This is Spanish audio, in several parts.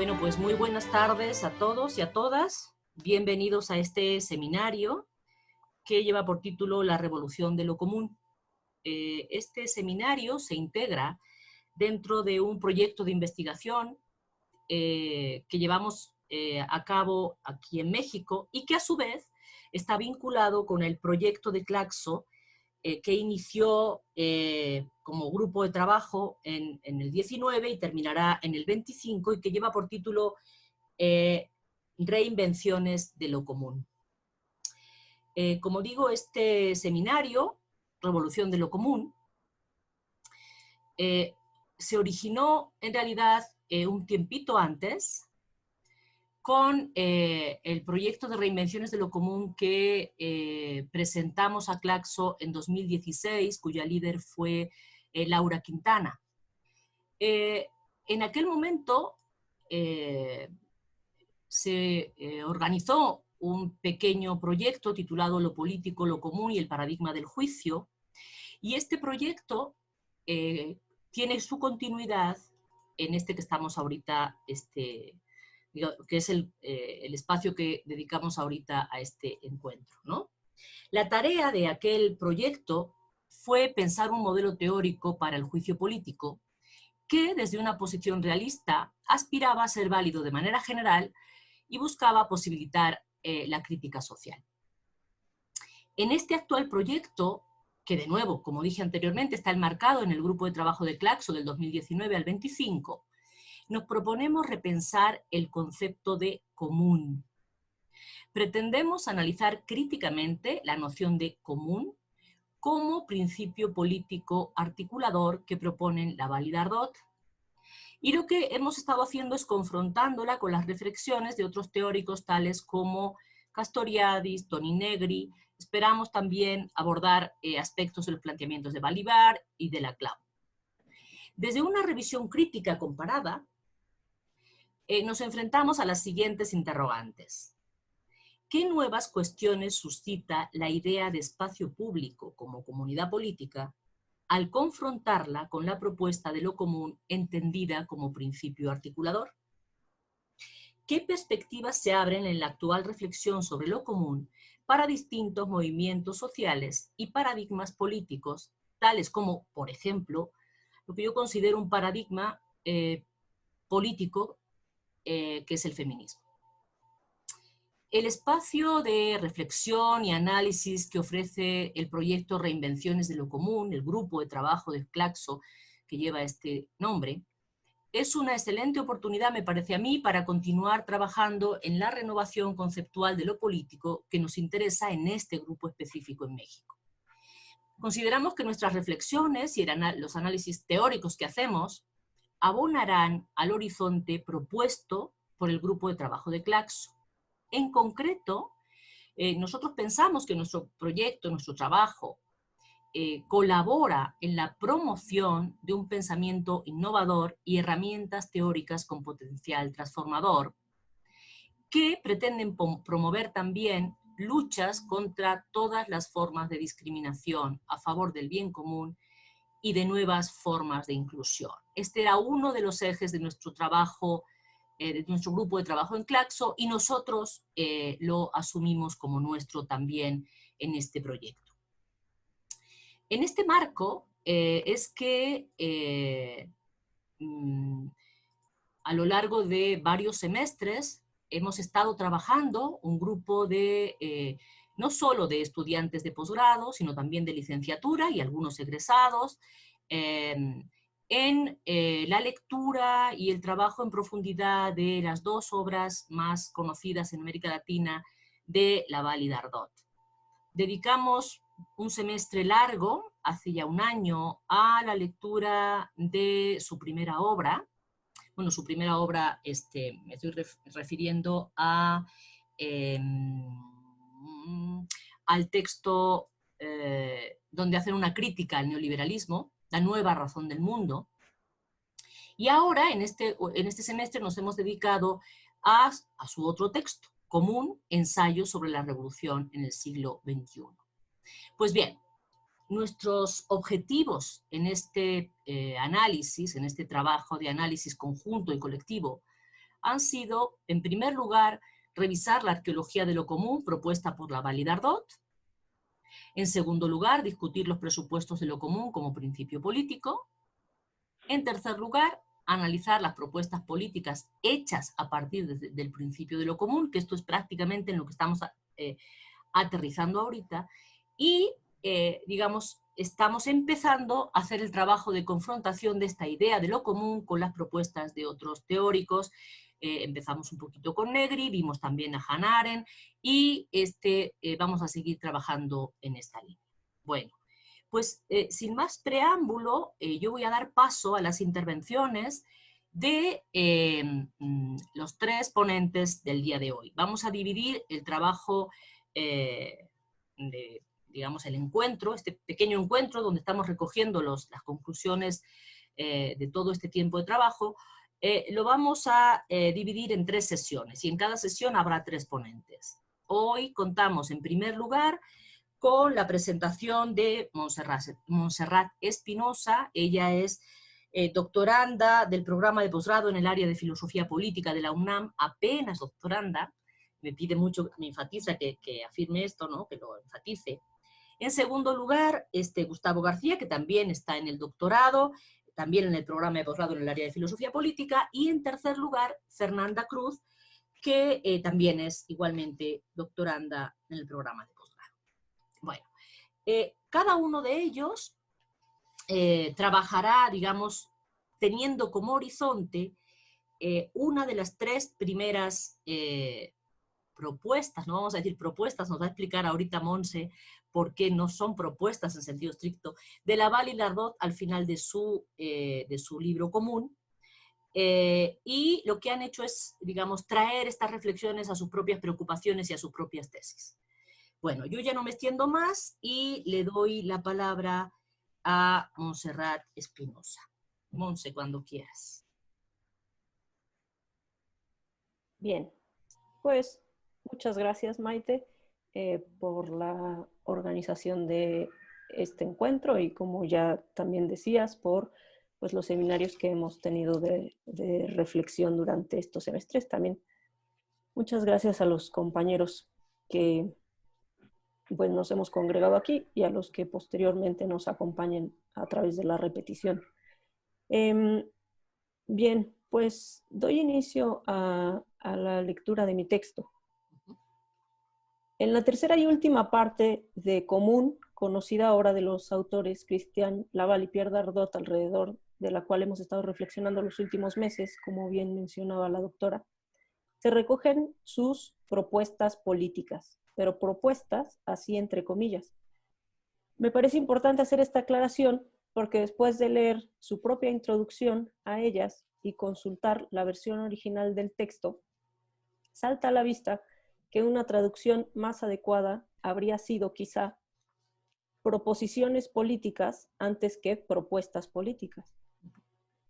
Bueno, pues muy buenas tardes a todos y a todas. Bienvenidos a este seminario que lleva por título La Revolución de lo Común. Este seminario se integra dentro de un proyecto de investigación que llevamos a cabo aquí en México y que a su vez está vinculado con el proyecto de Claxo que inició como grupo de trabajo en el 19 y terminará en el 25 y que lleva por título Reinvenciones de lo Común. Como digo, este seminario, Revolución de lo Común, se originó en realidad un tiempito antes con el proyecto de Reinvenciones de lo Común que presentamos a Claxo en 2016, cuya líder fue Laura Quintana. En aquel momento se organizó un pequeño proyecto titulado Lo político, lo común y el paradigma del juicio, y este proyecto tiene su continuidad en este que estamos ahorita, que es el espacio que dedicamos ahorita a este encuentro, ¿no? La tarea de aquel proyecto fue pensar un modelo teórico para el juicio político que, desde una posición realista, aspiraba a ser válido de manera general y buscaba posibilitar la crítica social. En este actual proyecto, que de nuevo, como dije anteriormente, está enmarcado en el grupo de trabajo de Claxo del 2019 al 25, nos proponemos repensar el concepto de común. Pretendemos analizar críticamente la noción de común como principio político articulador que proponen Laval y Dardot. Y lo que hemos estado haciendo es confrontándola con las reflexiones de otros teóricos tales como Castoriadis, Toni Negri. Esperamos también abordar aspectos de los planteamientos de Balibar y de Laclau. Desde una revisión crítica comparada, nos enfrentamos a las siguientes interrogantes. ¿Qué nuevas cuestiones suscita la idea de espacio público como comunidad política al confrontarla con la propuesta de lo común entendida como principio articulador? ¿Qué perspectivas se abren en la actual reflexión sobre lo común para distintos movimientos sociales y paradigmas políticos, tales como, por ejemplo, lo que yo considero un paradigma político que es el feminismo? El espacio de reflexión y análisis que ofrece el proyecto Reinvenciones de lo Común, el grupo de trabajo de Claxo que lleva este nombre, es una excelente oportunidad, me parece a mí, para continuar trabajando en la renovación conceptual de lo político que nos interesa en este grupo específico en México. Consideramos que nuestras reflexiones y los análisis teóricos que hacemos abonarán al horizonte propuesto por el grupo de trabajo de Claxo. En concreto, nosotros pensamos que nuestro proyecto, nuestro trabajo, colabora en la promoción de un pensamiento innovador y herramientas teóricas con potencial transformador, que pretenden promover también luchas contra todas las formas de discriminación a favor del bien común y de nuevas formas de inclusión. Este era uno de los ejes de nuestro trabajo, de nuestro grupo de trabajo en Claxo, y nosotros lo asumimos como nuestro también en este proyecto. En este marco es que a lo largo de varios semestres hemos estado trabajando un grupo de no solo de estudiantes de posgrado, sino también de licenciatura y algunos egresados, en la lectura y el trabajo en profundidad de las dos obras más conocidas en América Latina de Laval y Dardot. Dedicamos un semestre largo, hace ya un año, a la lectura de su primera obra. Bueno, su primera obra, me estoy refiriendo a, al texto donde hacen una crítica al neoliberalismo, La nueva razón del mundo. Y ahora, en este semestre, nos hemos dedicado a su otro texto, Común, ensayo sobre la revolución en el siglo XXI. Pues bien, nuestros objetivos en este análisis, en este trabajo de análisis conjunto y colectivo, han sido, en primer lugar, revisar la arqueología de lo común propuesta por Laval y Dardot. En segundo lugar, discutir los presupuestos de lo común como principio político. En tercer lugar, analizar las propuestas políticas hechas a partir del principio de lo común, que esto es prácticamente en lo que estamos aterrizando ahorita. Y, digamos, estamos empezando a hacer el trabajo de confrontación de esta idea de lo común con las propuestas de otros teóricos. Empezamos un poquito con Negri, vimos también a Hannah Arendt, y vamos a seguir trabajando en esta línea. Bueno, pues sin más preámbulo, yo voy a dar paso a las intervenciones de los tres ponentes del día de hoy. Vamos a dividir el trabajo digamos, el encuentro, este pequeño encuentro donde estamos recogiendo las conclusiones de todo este tiempo de trabajo, lo vamos a dividir en 3 sesiones, y en cada sesión habrá 3 ponentes. Hoy contamos, en primer lugar, con la presentación de Montserrat Espinosa. Ella es doctoranda del programa de posgrado en el área de filosofía política de la UNAM, apenas doctoranda. Me pide mucho, me enfatiza que afirme esto, ¿no? Que lo enfatice. En segundo lugar, Gustavo García, que también está en el doctorado, también en el programa de posgrado en el área de filosofía política. Y en tercer lugar, Fernanda Cruz, que también es igualmente doctoranda en el programa de posgrado. Bueno, cada uno de ellos trabajará, digamos, teniendo como horizonte una de las 3 primeras propuestas, no vamos a decir propuestas, nos va a explicar ahorita Monse por qué no son propuestas en sentido estricto, de Laval y Dardot al final de su libro común. Y lo que han hecho es, digamos, traer estas reflexiones a sus propias preocupaciones y a sus propias tesis. Bueno, yo ya no me extiendo más y le doy la palabra a Montserrat Espinosa. Monse, cuando quieras. Bien, pues muchas gracias, Maite, por la organización de este encuentro y, como ya también decías, por pues, los seminarios que hemos tenido de reflexión durante estos semestres. También muchas gracias a los compañeros que pues, nos hemos congregado aquí y a los que posteriormente nos acompañen a través de la repetición. Bien, pues doy inicio a la lectura de mi texto. En la tercera y última parte de Común, conocida ahora de los autores Christian Laval y Pierre Dardot, alrededor de la cual hemos estado reflexionando los últimos meses, como bien mencionaba la doctora, se recogen sus propuestas políticas, pero propuestas así entre comillas. Me parece importante hacer esta aclaración porque después de leer su propia introducción a ellas y consultar la versión original del texto, salta a la vista que una traducción más adecuada habría sido quizá proposiciones políticas antes que propuestas políticas.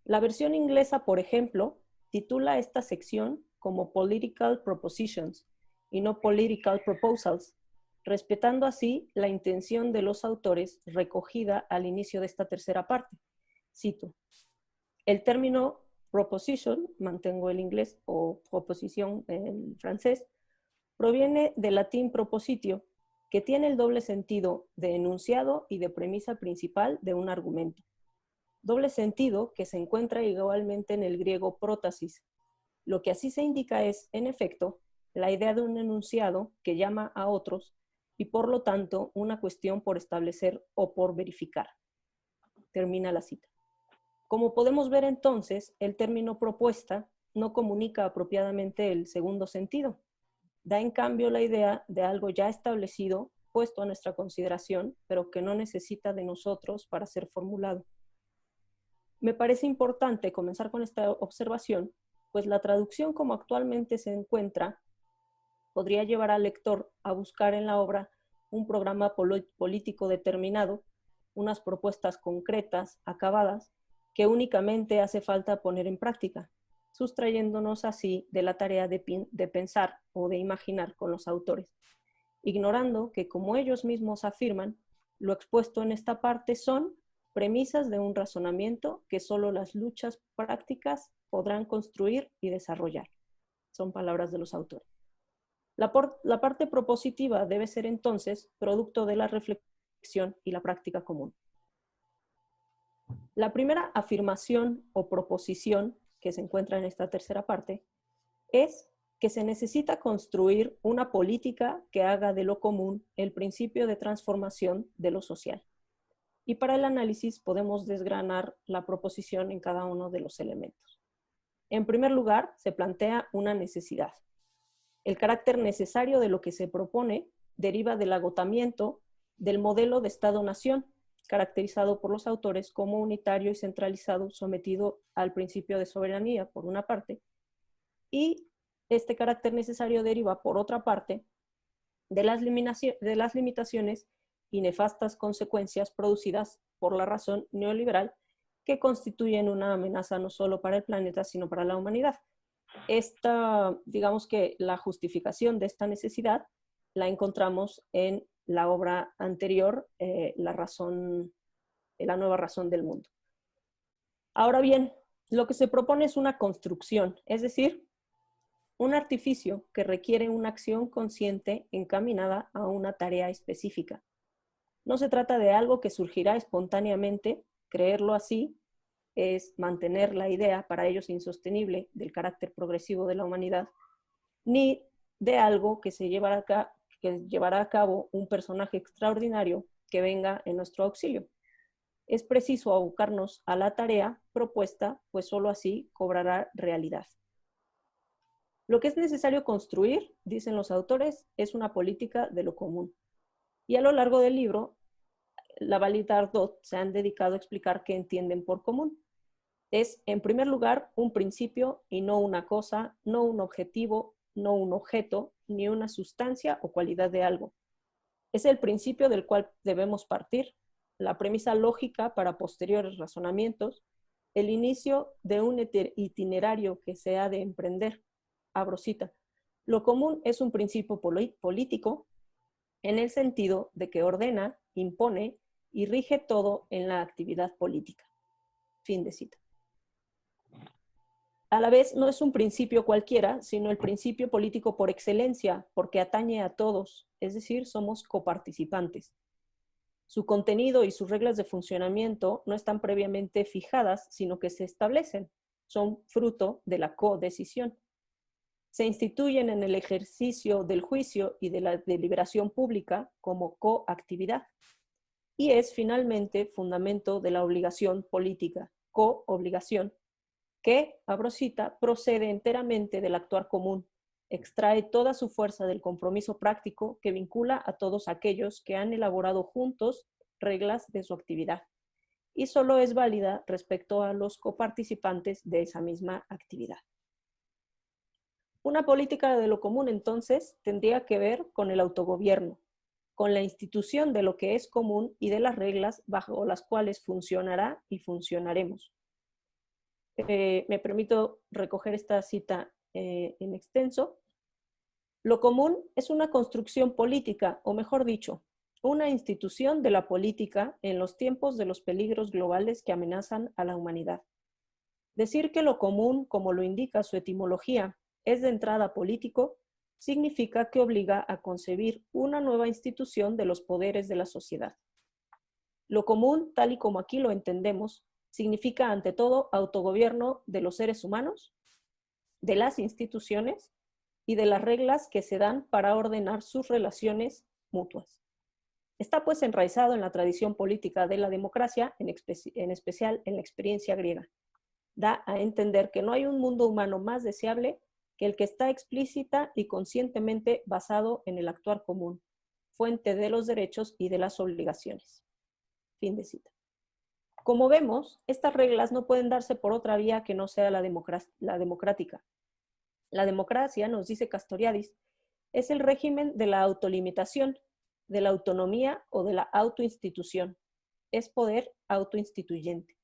La versión inglesa, por ejemplo, titula esta sección como Political Propositions y no Political Proposals, respetando así la intención de los autores recogida al inicio de esta tercera parte. Cito: el término proposition, mantengo el inglés, o proposición en francés, proviene del latín propositio, que tiene el doble sentido de enunciado y de premisa principal de un argumento. Doble sentido que se encuentra igualmente en el griego prótasis. Lo que así se indica es, en efecto, la idea de un enunciado que llama a otros y por lo tanto una cuestión por establecer o por verificar. Termina la cita. Como podemos ver entonces, el término propuesta no comunica apropiadamente el segundo sentido. Da en cambio la idea de algo ya establecido, puesto a nuestra consideración, pero que no necesita de nosotros para ser formulado. Me parece importante comenzar con esta observación, pues la traducción como actualmente se encuentra podría llevar al lector a buscar en la obra un programa político determinado, unas propuestas concretas, acabadas, que únicamente hace falta poner en práctica, sustrayéndonos así de la tarea de pensar o de imaginar con los autores, ignorando que, como ellos mismos afirman, lo expuesto en esta parte son premisas de un razonamiento que solo las luchas prácticas podrán construir y desarrollar. Son palabras de los autores. La parte propositiva debe ser entonces producto de la reflexión y la práctica común. La primera afirmación o proposición que se encuentra en esta tercera parte es que se necesita construir una política que haga de lo común el principio de transformación de lo social. Y para el análisis podemos desgranar la proposición en cada uno de los elementos. En primer lugar, se plantea una necesidad. El carácter necesario de lo que se propone deriva del agotamiento del modelo de Estado-Nación, caracterizado por los autores como unitario y centralizado, sometido al principio de soberanía, por una parte, y este carácter necesario deriva, por otra parte, de las limitaciones y nefastas consecuencias producidas por la razón neoliberal que constituyen una amenaza no solo para el planeta, sino para la humanidad. Digamos que la justificación de esta necesidad la encontramos en la obra anterior, la nueva razón del mundo. Ahora bien, lo que se propone es una construcción, es decir, un artificio que requiere una acción consciente encaminada a una tarea específica. No se trata de algo que surgirá espontáneamente, creerlo así es mantener la idea, para ellos insostenible, del carácter progresivo de la humanidad, ni de algo que llevará a cabo un personaje extraordinario que venga en nuestro auxilio. Es preciso abocarnos a la tarea propuesta, pues solo así cobrará realidad. Lo que es necesario construir, dicen los autores, es una política de lo común. Y a lo largo del libro, Laval y Dardot se han dedicado a explicar qué entienden por común. Es, en primer lugar, un principio y no una cosa, no un objetivo, no un objeto, ni una sustancia o cualidad de algo. Es el principio del cual debemos partir, la premisa lógica para posteriores razonamientos, el inicio de un itinerario que se ha de emprender. Abro cita. Lo común es un principio político en el sentido de que ordena, impone y rige todo en la actividad política. Fin de cita. A la vez, no es un principio cualquiera, sino el principio político por excelencia, porque atañe a todos, es decir, somos coparticipantes. Su contenido y sus reglas de funcionamiento no están previamente fijadas, sino que se establecen, son fruto de la codecisión. Se instituyen en el ejercicio del juicio y de la deliberación pública como coactividad. Y es finalmente fundamento de la obligación política, coobligación, que, abro cita, procede enteramente del actuar común, extrae toda su fuerza del compromiso práctico que vincula a todos aquellos que han elaborado juntos reglas de su actividad, y solo es válida respecto a los coparticipantes de esa misma actividad. Una política de lo común, entonces, tendría que ver con el autogobierno, con la institución de lo que es común y de las reglas bajo las cuales funcionará y funcionaremos. Me permito recoger esta cita en extenso. Lo común es una construcción política, o mejor dicho, una institución de la política en los tiempos de los peligros globales que amenazan a la humanidad. Decir que lo común, como lo indica su etimología, es de entrada político, significa que obliga a concebir una nueva institución de los poderes de la sociedad. Lo común, tal y como aquí lo entendemos, significa ante todo autogobierno de los seres humanos, de las instituciones y de las reglas que se dan para ordenar sus relaciones mutuas. Está pues enraizado en la tradición política de la democracia, en especial en la experiencia griega. Da a entender que no hay un mundo humano más deseable que el que está explícita y conscientemente basado en el actuar común, fuente de los derechos y de las obligaciones. Fin de cita. Como vemos, estas reglas no pueden darse por otra vía que no sea la democrática. La democracia, nos dice Castoriadis, es el régimen de la autolimitación, de la autonomía o de la autoinstitución. Es poder autoinstituyente.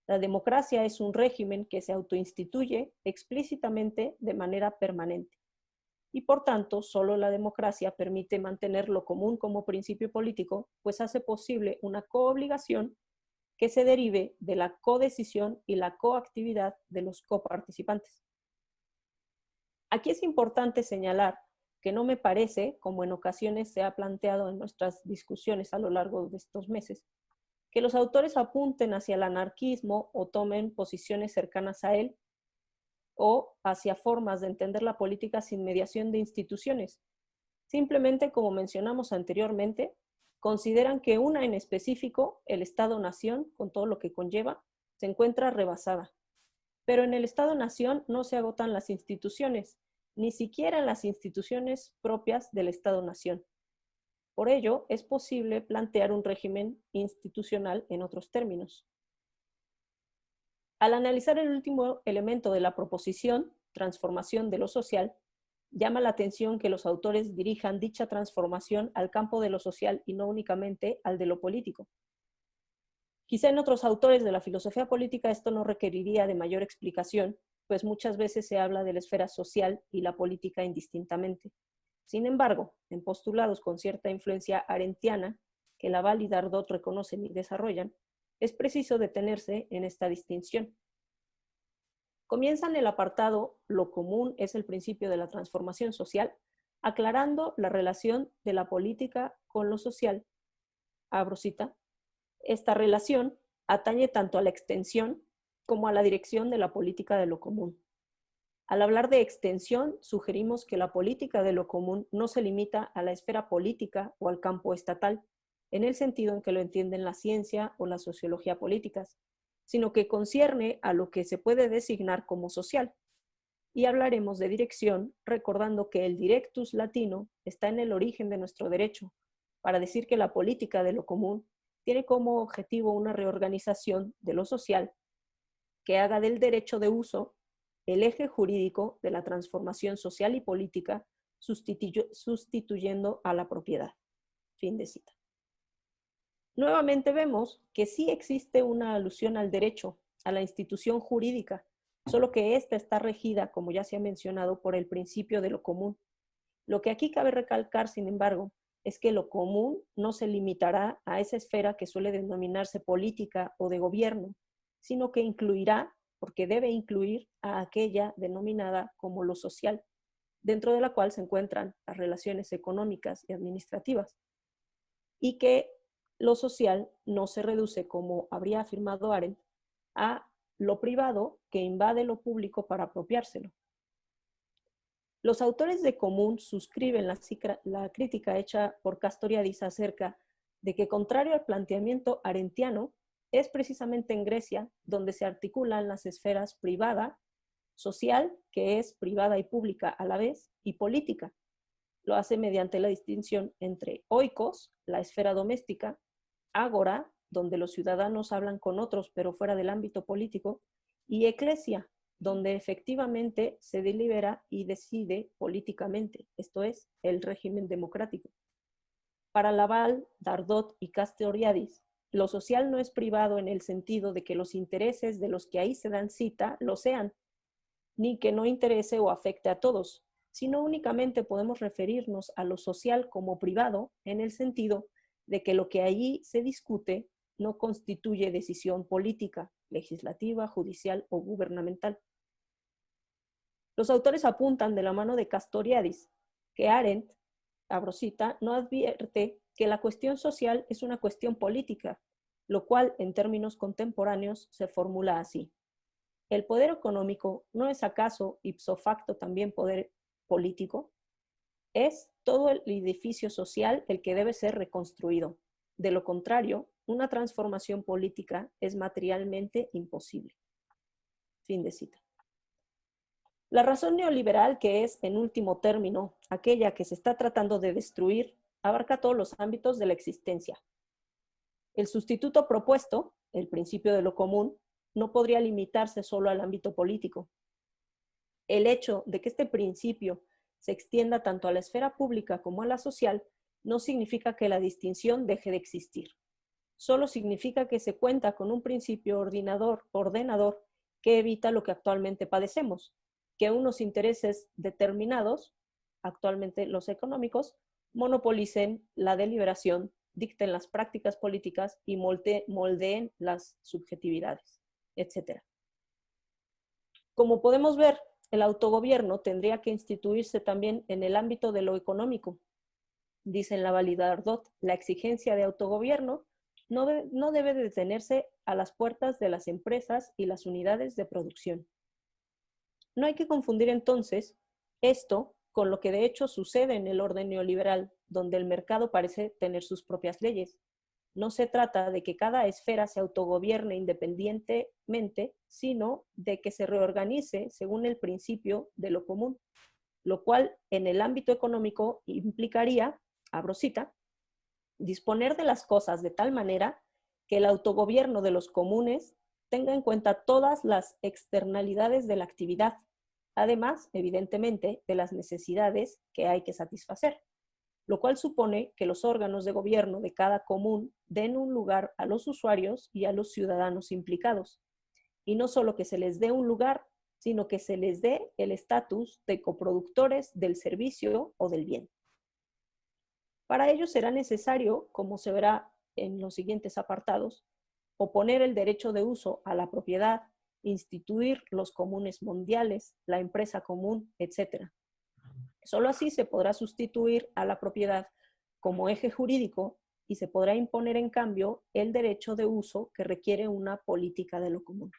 La democracia es un régimen que se autoinstituye explícitamente de manera permanente. Y por tanto, solo la democracia permite mantener lo común como principio político, pues hace posible una coobligación que se derive de la codecisión y la coactividad de los coparticipantes. Aquí es importante señalar que no me parece, como en ocasiones se ha planteado en nuestras discusiones a lo largo de estos meses, que los autores apunten hacia el anarquismo o tomen posiciones cercanas a él o hacia formas de entender la política sin mediación de instituciones. Simplemente, como mencionamos anteriormente, consideran que una en específico, el Estado-Nación, con todo lo que conlleva, se encuentra rebasada. Pero en el Estado-Nación no se agotan las instituciones, ni siquiera en las instituciones propias del Estado-Nación. Por ello, es posible plantear un régimen institucional en otros términos. Al analizar el último elemento de la proposición, transformación de lo social, llama la atención que los autores dirijan dicha transformación al campo de lo social y no únicamente al de lo político. Quizá en otros autores de la filosofía política esto no requeriría de mayor explicación, pues muchas veces se habla de la esfera social y la política indistintamente. Sin embargo, en postulados con cierta influencia arendtiana, que Laval y Dardot reconocen y desarrollan, es preciso detenerse en esta distinción. Comienzan el apartado "Lo común es el principio de la transformación social", aclarando la relación de la política con lo social. Abro cita. Esta relación atañe tanto a la extensión como a la dirección de la política de lo común. Al hablar de extensión, sugerimos que la política de lo común no se limita a la esfera política o al campo estatal, en el sentido en que lo entienden la ciencia o la sociología políticas, sino que concierne a lo que se puede designar como social. Y hablaremos de dirección, recordando que el directus latino está en el origen de nuestro derecho, para decir que la política de lo común tiene como objetivo una reorganización de lo social que haga del derecho de uso el eje jurídico de la transformación social y política, sustituyendo a la propiedad. Fin de cita. Nuevamente vemos que sí existe una alusión al derecho, a la institución jurídica, solo que ésta está regida, como ya se ha mencionado, por el principio de lo común. Lo que aquí cabe recalcar, sin embargo, es que lo común no se limitará a esa esfera que suele denominarse política o de gobierno, sino que incluirá, porque debe incluir, a aquella denominada como lo social, dentro de la cual se encuentran las relaciones económicas y administrativas, y que lo social no se reduce, como habría afirmado Arendt, a lo privado que invade lo público para apropiárselo. Los autores de Común suscriben la crítica hecha por Castoriadis acerca de que, contrario al planteamiento arendtiano, es precisamente en Grecia donde se articulan las esferas privada, social, que es privada y pública a la vez, y política. Lo hace mediante la distinción entre oikos, la esfera doméstica, ágora, donde los ciudadanos hablan con otros pero fuera del ámbito político, y eclesia, donde efectivamente se delibera y decide políticamente, esto es, el régimen democrático. Para Laval, Dardot y Castoriadis, lo social no es privado en el sentido de que los intereses de los que ahí se dan cita lo sean, ni que no interese o afecte a todos, sino únicamente podemos referirnos a lo social como privado en el sentido de que lo que allí se discute no constituye decisión política, legislativa, judicial o gubernamental. Los autores apuntan de la mano de Castoriadis que Arendt, abro cita, no advierte que la cuestión social es una cuestión política, lo cual en términos contemporáneos se formula así. ¿El poder económico no es acaso ipso facto también poder político? Es todo el edificio social el que debe ser reconstruido. De lo contrario, una transformación política es materialmente imposible. Fin de cita. La razón neoliberal, que es, en último término, aquella que se está tratando de destruir, abarca todos los ámbitos de la existencia. El sustituto propuesto, el principio de lo común, no podría limitarse solo al ámbito político. El hecho de que este principio se extienda tanto a la esfera pública como a la social no significa que la distinción deje de existir. Solo significa que se cuenta con un principio ordenador que evita lo que actualmente padecemos, que unos intereses determinados, actualmente los económicos, monopolicen la deliberación, dicten las prácticas políticas y moldeen las subjetividades, etc. Como podemos ver, el autogobierno tendría que instituirse también en el ámbito de lo económico. Dice en Lavallie-Dardot, la exigencia de autogobierno no debe detenerse a las puertas de las empresas y las unidades de producción. No hay que confundir entonces esto con lo que de hecho sucede en el orden neoliberal, donde el mercado parece tener sus propias leyes. No se trata de que cada esfera se autogobierne independientemente, sino de que se reorganice según el principio de lo común, lo cual en el ámbito económico implicaría, abro cita, disponer de las cosas de tal manera que el autogobierno de los comunes tenga en cuenta todas las externalidades de la actividad, además, evidentemente, de las necesidades que hay que satisfacer, lo cual supone que los órganos de gobierno de cada común den un lugar a los usuarios y a los ciudadanos implicados, y no solo que se les dé un lugar, sino que se les dé el estatus de coproductores del servicio o del bien. Para ello será necesario, como se verá en los siguientes apartados, oponer el derecho de uso a la propiedad, instituir los comunes mundiales, la empresa común, etc. Solo así se podrá sustituir a la propiedad como eje jurídico y se podrá imponer en cambio el derecho de uso que requiere una política de lo común.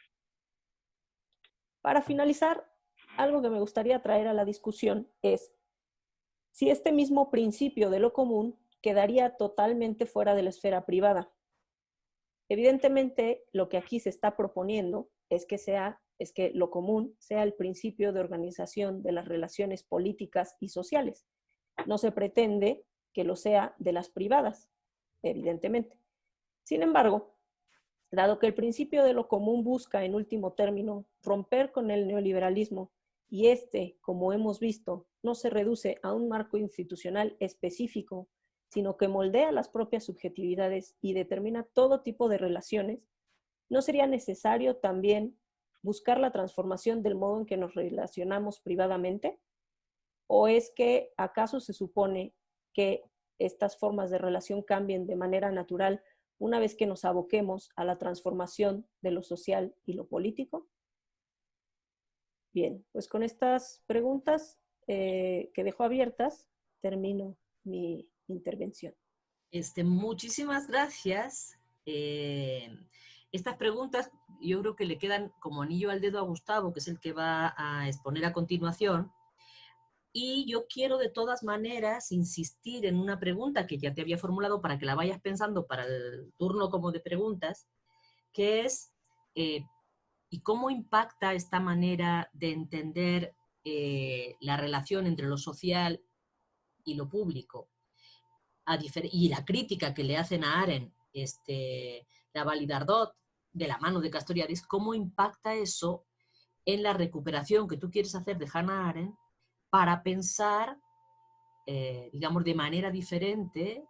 Para finalizar, algo que me gustaría traer a la discusión es si este mismo principio de lo común quedaría totalmente fuera de la esfera privada. Evidentemente, lo que aquí se está proponiendo es que lo común sea el principio de organización de las relaciones políticas y sociales. No se pretende que lo sea de las privadas, evidentemente. Sin embargo, dado que el principio de lo común busca, en último término, romper con el neoliberalismo, y como hemos visto, no se reduce a un marco institucional específico, sino que moldea las propias subjetividades y determina todo tipo de relaciones, ¿no sería necesario también buscar la transformación del modo en que nos relacionamos privadamente? ¿O es que acaso se supone que estas formas de relación cambien de manera natural una vez que nos aboquemos a la transformación de lo social y lo político? Bien, pues con estas preguntas que dejo abiertas, termino mi intervención. Muchísimas gracias. Estas preguntas yo creo que le quedan como anillo al dedo a Gustavo, que es el que va a exponer a continuación. Y yo quiero de todas maneras insistir en una pregunta que ya te había formulado para que la vayas pensando para el turno como de preguntas, que es ¿y cómo impacta esta manera de entender la relación entre lo social y lo público? Y la crítica que le hacen a Arendt, Lavallie-Dardot, de la mano de Castoriadis, ¿cómo impacta eso en la recuperación que tú quieres hacer de Hannah Arendt para pensar, digamos, de manera diferente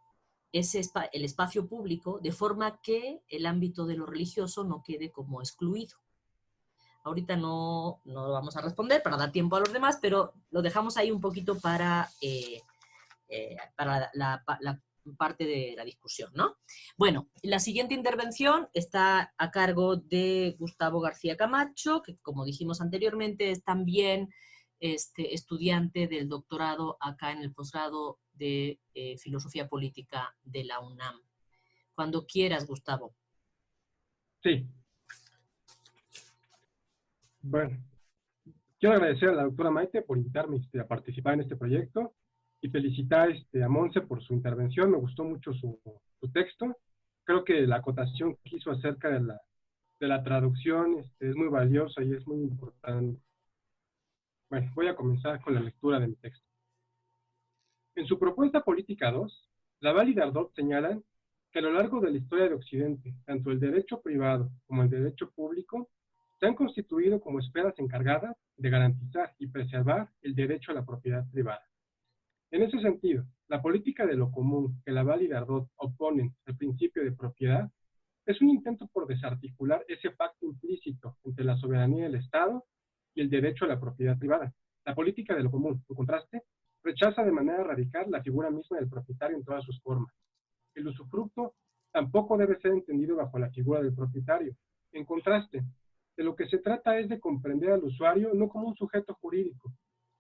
el espacio público, de forma que el ámbito de lo religioso no quede como excluido? Ahorita no lo vamos a responder para dar tiempo a los demás, pero lo dejamos ahí un poquito para la parte de la discusión, ¿no? Bueno, la siguiente intervención está a cargo de Gustavo García Camacho, que como dijimos anteriormente es también estudiante del doctorado acá en el posgrado de Filosofía Política de la UNAM. Cuando quieras, Gustavo. Sí. Bueno, quiero agradecer a la doctora Maite por invitarme a participar en este proyecto y felicitar a Monse por su intervención. Me gustó mucho su texto. Creo que la acotación que hizo acerca de la traducción es muy valiosa y es muy importante. Bueno, voy a comenzar con la lectura de mi texto. En su propuesta política 2, Lavallie-Dardot señalan que a lo largo de la historia de Occidente, tanto el derecho privado como el derecho público se han constituido como esferas encargadas de garantizar y preservar el derecho a la propiedad privada. En ese sentido, la política de lo común que Lavallie-Dardot oponen al principio de propiedad es un intento por desarticular ese pacto implícito entre la soberanía del Estado y el derecho a la propiedad privada. La política de lo común, en contraste, rechaza de manera radical la figura misma del propietario en todas sus formas. El usufructo tampoco debe ser entendido bajo la figura del propietario. En contraste, De lo que se trata es de comprender al usuario no como un sujeto jurídico,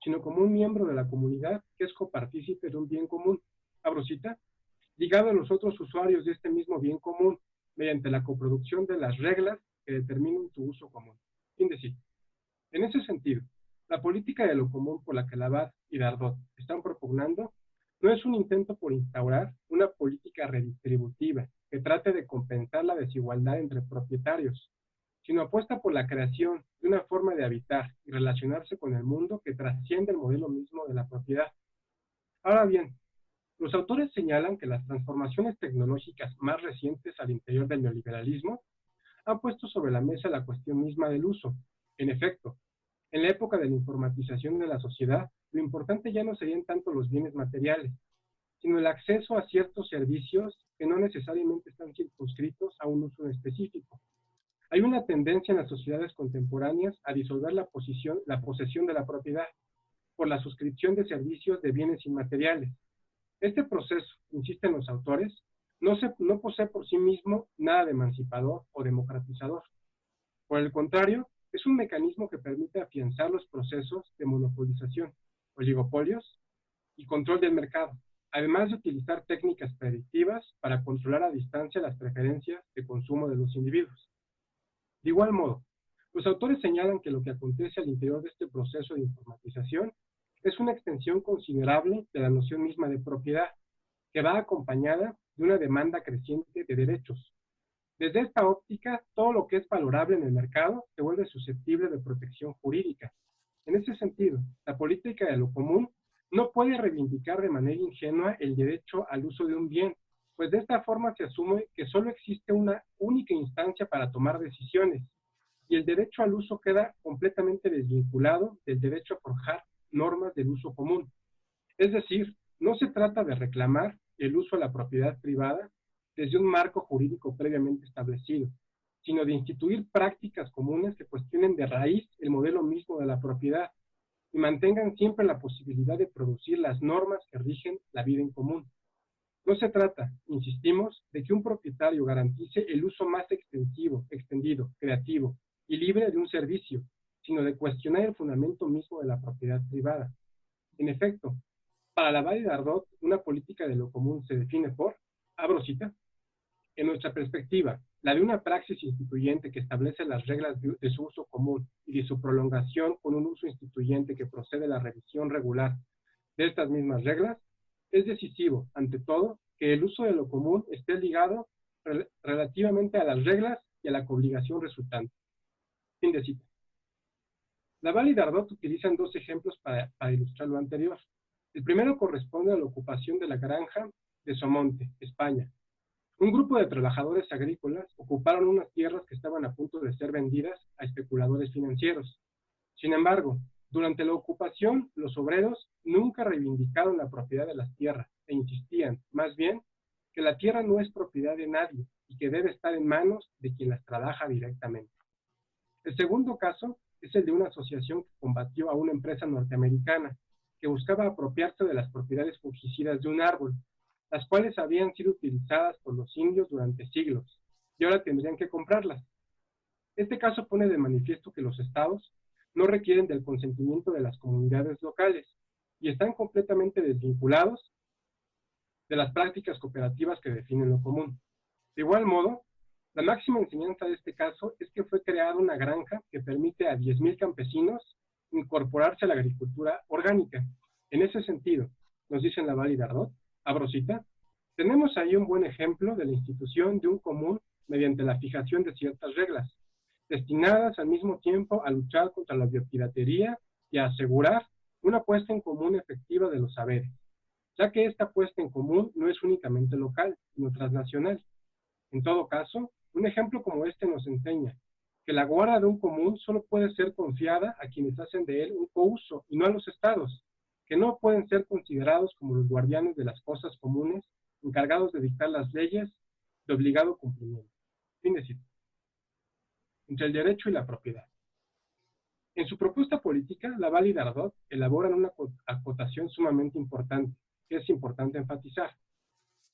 sino como un miembro de la comunidad que es copartícipe de un bien común, abro cita, ligado a los otros usuarios de este mismo bien común, mediante la coproducción de las reglas que determinen su uso común. Fin de cita. En ese sentido, la política de lo común por la que Labat y Dardot están propugnando no es un intento por instaurar una política redistributiva que trate de compensar la desigualdad entre propietarios, sino apuesta por la creación de una forma de habitar y relacionarse con el mundo que trasciende el modelo mismo de la propiedad. Ahora bien, los autores señalan que las transformaciones tecnológicas más recientes al interior del neoliberalismo han puesto sobre la mesa la cuestión misma del uso. En efecto, en la época de la informatización de la sociedad, lo importante ya no serían tanto los bienes materiales, sino el acceso a ciertos servicios que no necesariamente están circunscritos a un uso específico. Hay una tendencia en las sociedades contemporáneas a disolver la posesión de la propiedad por la suscripción de servicios de bienes inmateriales. Este proceso, insisten los autores, no posee por sí mismo nada de emancipador o democratizador. Por el contrario, es un mecanismo que permite afianzar los procesos de monopolización, oligopolios y control del mercado, además de utilizar técnicas predictivas para controlar a distancia las preferencias de consumo de los individuos. De igual modo, los autores señalan que lo que acontece al interior de este proceso de informatización es una extensión considerable de la noción misma de propiedad, que va acompañada de una demanda creciente de derechos. Desde esta óptica, todo lo que es valorable en el mercado se vuelve susceptible de protección jurídica. En ese sentido, la política de lo común no puede reivindicar de manera ingenua el derecho al uso de un bien, pues de esta forma se asume que solo existe una única instancia para tomar decisiones, y el derecho al uso queda completamente desvinculado del derecho a forjar normas del uso común. Es decir, no se trata de reclamar el uso a la propiedad privada desde un marco jurídico previamente establecido, sino de instituir prácticas comunes que cuestionen de raíz el modelo mismo de la propiedad y mantengan siempre la posibilidad de producir las normas que rigen la vida en común. No se trata, insistimos, de que un propietario garantice el uso más extendido, creativo y libre de un servicio, sino de cuestionar el fundamento mismo de la propiedad privada. En efecto, para Labat y Dardot, una política de lo común se define por, abro cita, en nuestra perspectiva, la de una praxis instituyente que establece las reglas de su uso común y de su prolongación con un uso instituyente que procede a la revisión regular de estas mismas reglas, es decisivo, ante todo, que el uso de lo común esté ligado relativamente a las reglas y a la obligación resultante. Fin de cita. Labat y Dardot utilizan dos ejemplos para ilustrar lo anterior. El primero corresponde a la ocupación de la granja de Somonte, España. Un grupo de trabajadores agrícolas ocuparon unas tierras que estaban a punto de ser vendidas a especuladores financieros. Sin embargo, durante la ocupación, los obreros nunca reivindicaron la propiedad de las tierras e insistían, más bien, que la tierra no es propiedad de nadie y que debe estar en manos de quien las trabaja directamente. El segundo caso es el de una asociación que combatió a una empresa norteamericana que buscaba apropiarse de las propiedades fungicidas de un árbol, las cuales habían sido utilizadas por los indios durante siglos, y ahora tendrían que comprarlas. Este caso pone de manifiesto que los estados no requieren del consentimiento de las comunidades locales, y están completamente desvinculados de las prácticas cooperativas que definen lo común. De igual modo, la máxima enseñanza de este caso es que fue creada una granja que permite a 10,000 campesinos incorporarse a la agricultura orgánica. En ese sentido, nos dicen Labat y Dardot, abro cita, tenemos ahí un buen ejemplo de la institución de un común mediante la fijación de ciertas reglas, destinadas al mismo tiempo a luchar contra la biopiratería y a asegurar una puesta en común efectiva de los saberes, ya que esta puesta en común no es únicamente local, sino transnacional. En todo caso, un ejemplo como este nos enseña que la guarda de un común solo puede ser confiada a quienes hacen de él un couso y no a los estados, que no pueden ser considerados como los guardianes de las cosas comunes, encargados de dictar las leyes de obligado cumplimiento. Fin de cita. Entre el derecho y la propiedad. En su propuesta política, Labat y Dardot elaboran una acotación sumamente importante, que es importante enfatizar.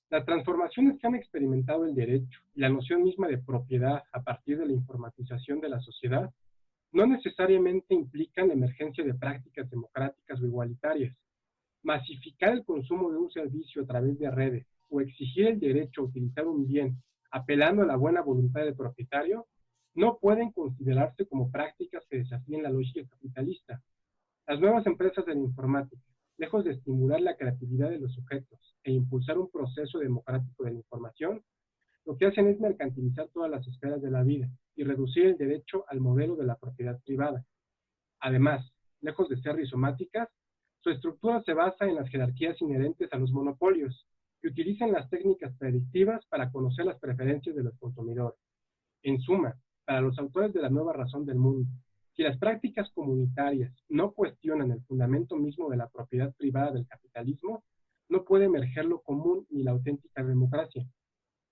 Las transformaciones que han experimentado el derecho y la noción misma de propiedad a partir de la informatización de la sociedad no necesariamente implican la emergencia de prácticas democráticas o igualitarias. Masificar el consumo de un servicio a través de redes o exigir el derecho a utilizar un bien apelando a la buena voluntad del propietario no pueden considerarse como prácticas que desafíen la lógica capitalista. Las nuevas empresas de la informática, lejos de estimular la creatividad de los sujetos e impulsar un proceso democrático de la información, lo que hacen es mercantilizar todas las esferas de la vida y reducir el derecho al modelo de la propiedad privada. Además, lejos de ser rizomáticas, su estructura se basa en las jerarquías inherentes a los monopolios y utilizan las técnicas predictivas para conocer las preferencias de los consumidores. En suma, para los autores de la nueva razón del mundo, si las prácticas comunitarias no cuestionan el fundamento mismo de la propiedad privada del capitalismo, no puede emerger lo común ni la auténtica democracia.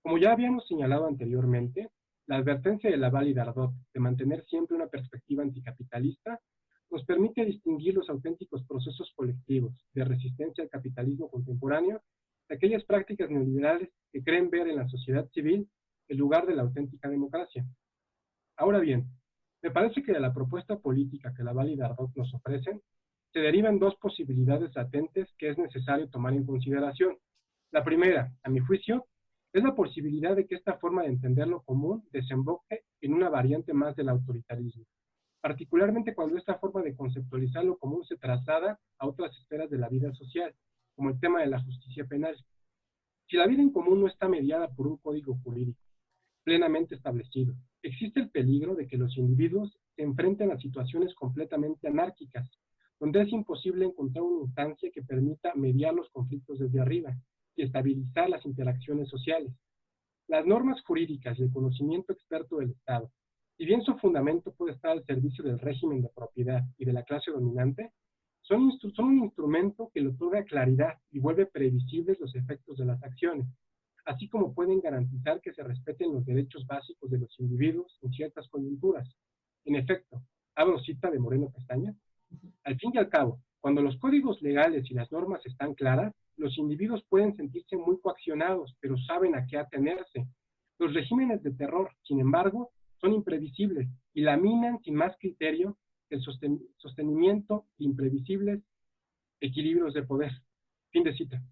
Como ya habíamos señalado anteriormente, la advertencia de Laval y Dardot de mantener siempre una perspectiva anticapitalista nos permite distinguir los auténticos procesos colectivos de resistencia al capitalismo contemporáneo de aquellas prácticas neoliberales que creen ver en la sociedad civil el lugar de la auténtica democracia. Ahora bien, me parece que de la propuesta política que Laval y Dardot nos ofrecen, se derivan dos posibilidades latentes que es necesario tomar en consideración. La primera, a mi juicio, es la posibilidad de que esta forma de entender lo común desemboque en una variante más del autoritarismo, particularmente cuando esta forma de conceptualizar lo común se traslada a otras esferas de la vida social, como el tema de la justicia penal. Si la vida en común no está mediada por un código jurídico plenamente establecido, existe el peligro de que los individuos se enfrenten a situaciones completamente anárquicas, donde es imposible encontrar una instancia que permita mediar los conflictos desde arriba y estabilizar las interacciones sociales. Las normas jurídicas y el conocimiento experto del Estado, si bien su fundamento puede estar al servicio del régimen de propiedad y de la clase dominante, son un instrumento que le otorga claridad y vuelve previsibles los efectos de las acciones, así como pueden garantizar que se respeten los derechos básicos de los individuos en ciertas coyunturas. En efecto, abro cita de Moreno Castaña, al fin y al cabo, cuando los códigos legales y las normas están claras, los individuos pueden sentirse muy coaccionados, pero saben a qué atenerse. Los regímenes de terror, sin embargo, son imprevisibles y laminan sin más criterio el sostenimiento de imprevisibles equilibrios de poder. Fin de cita.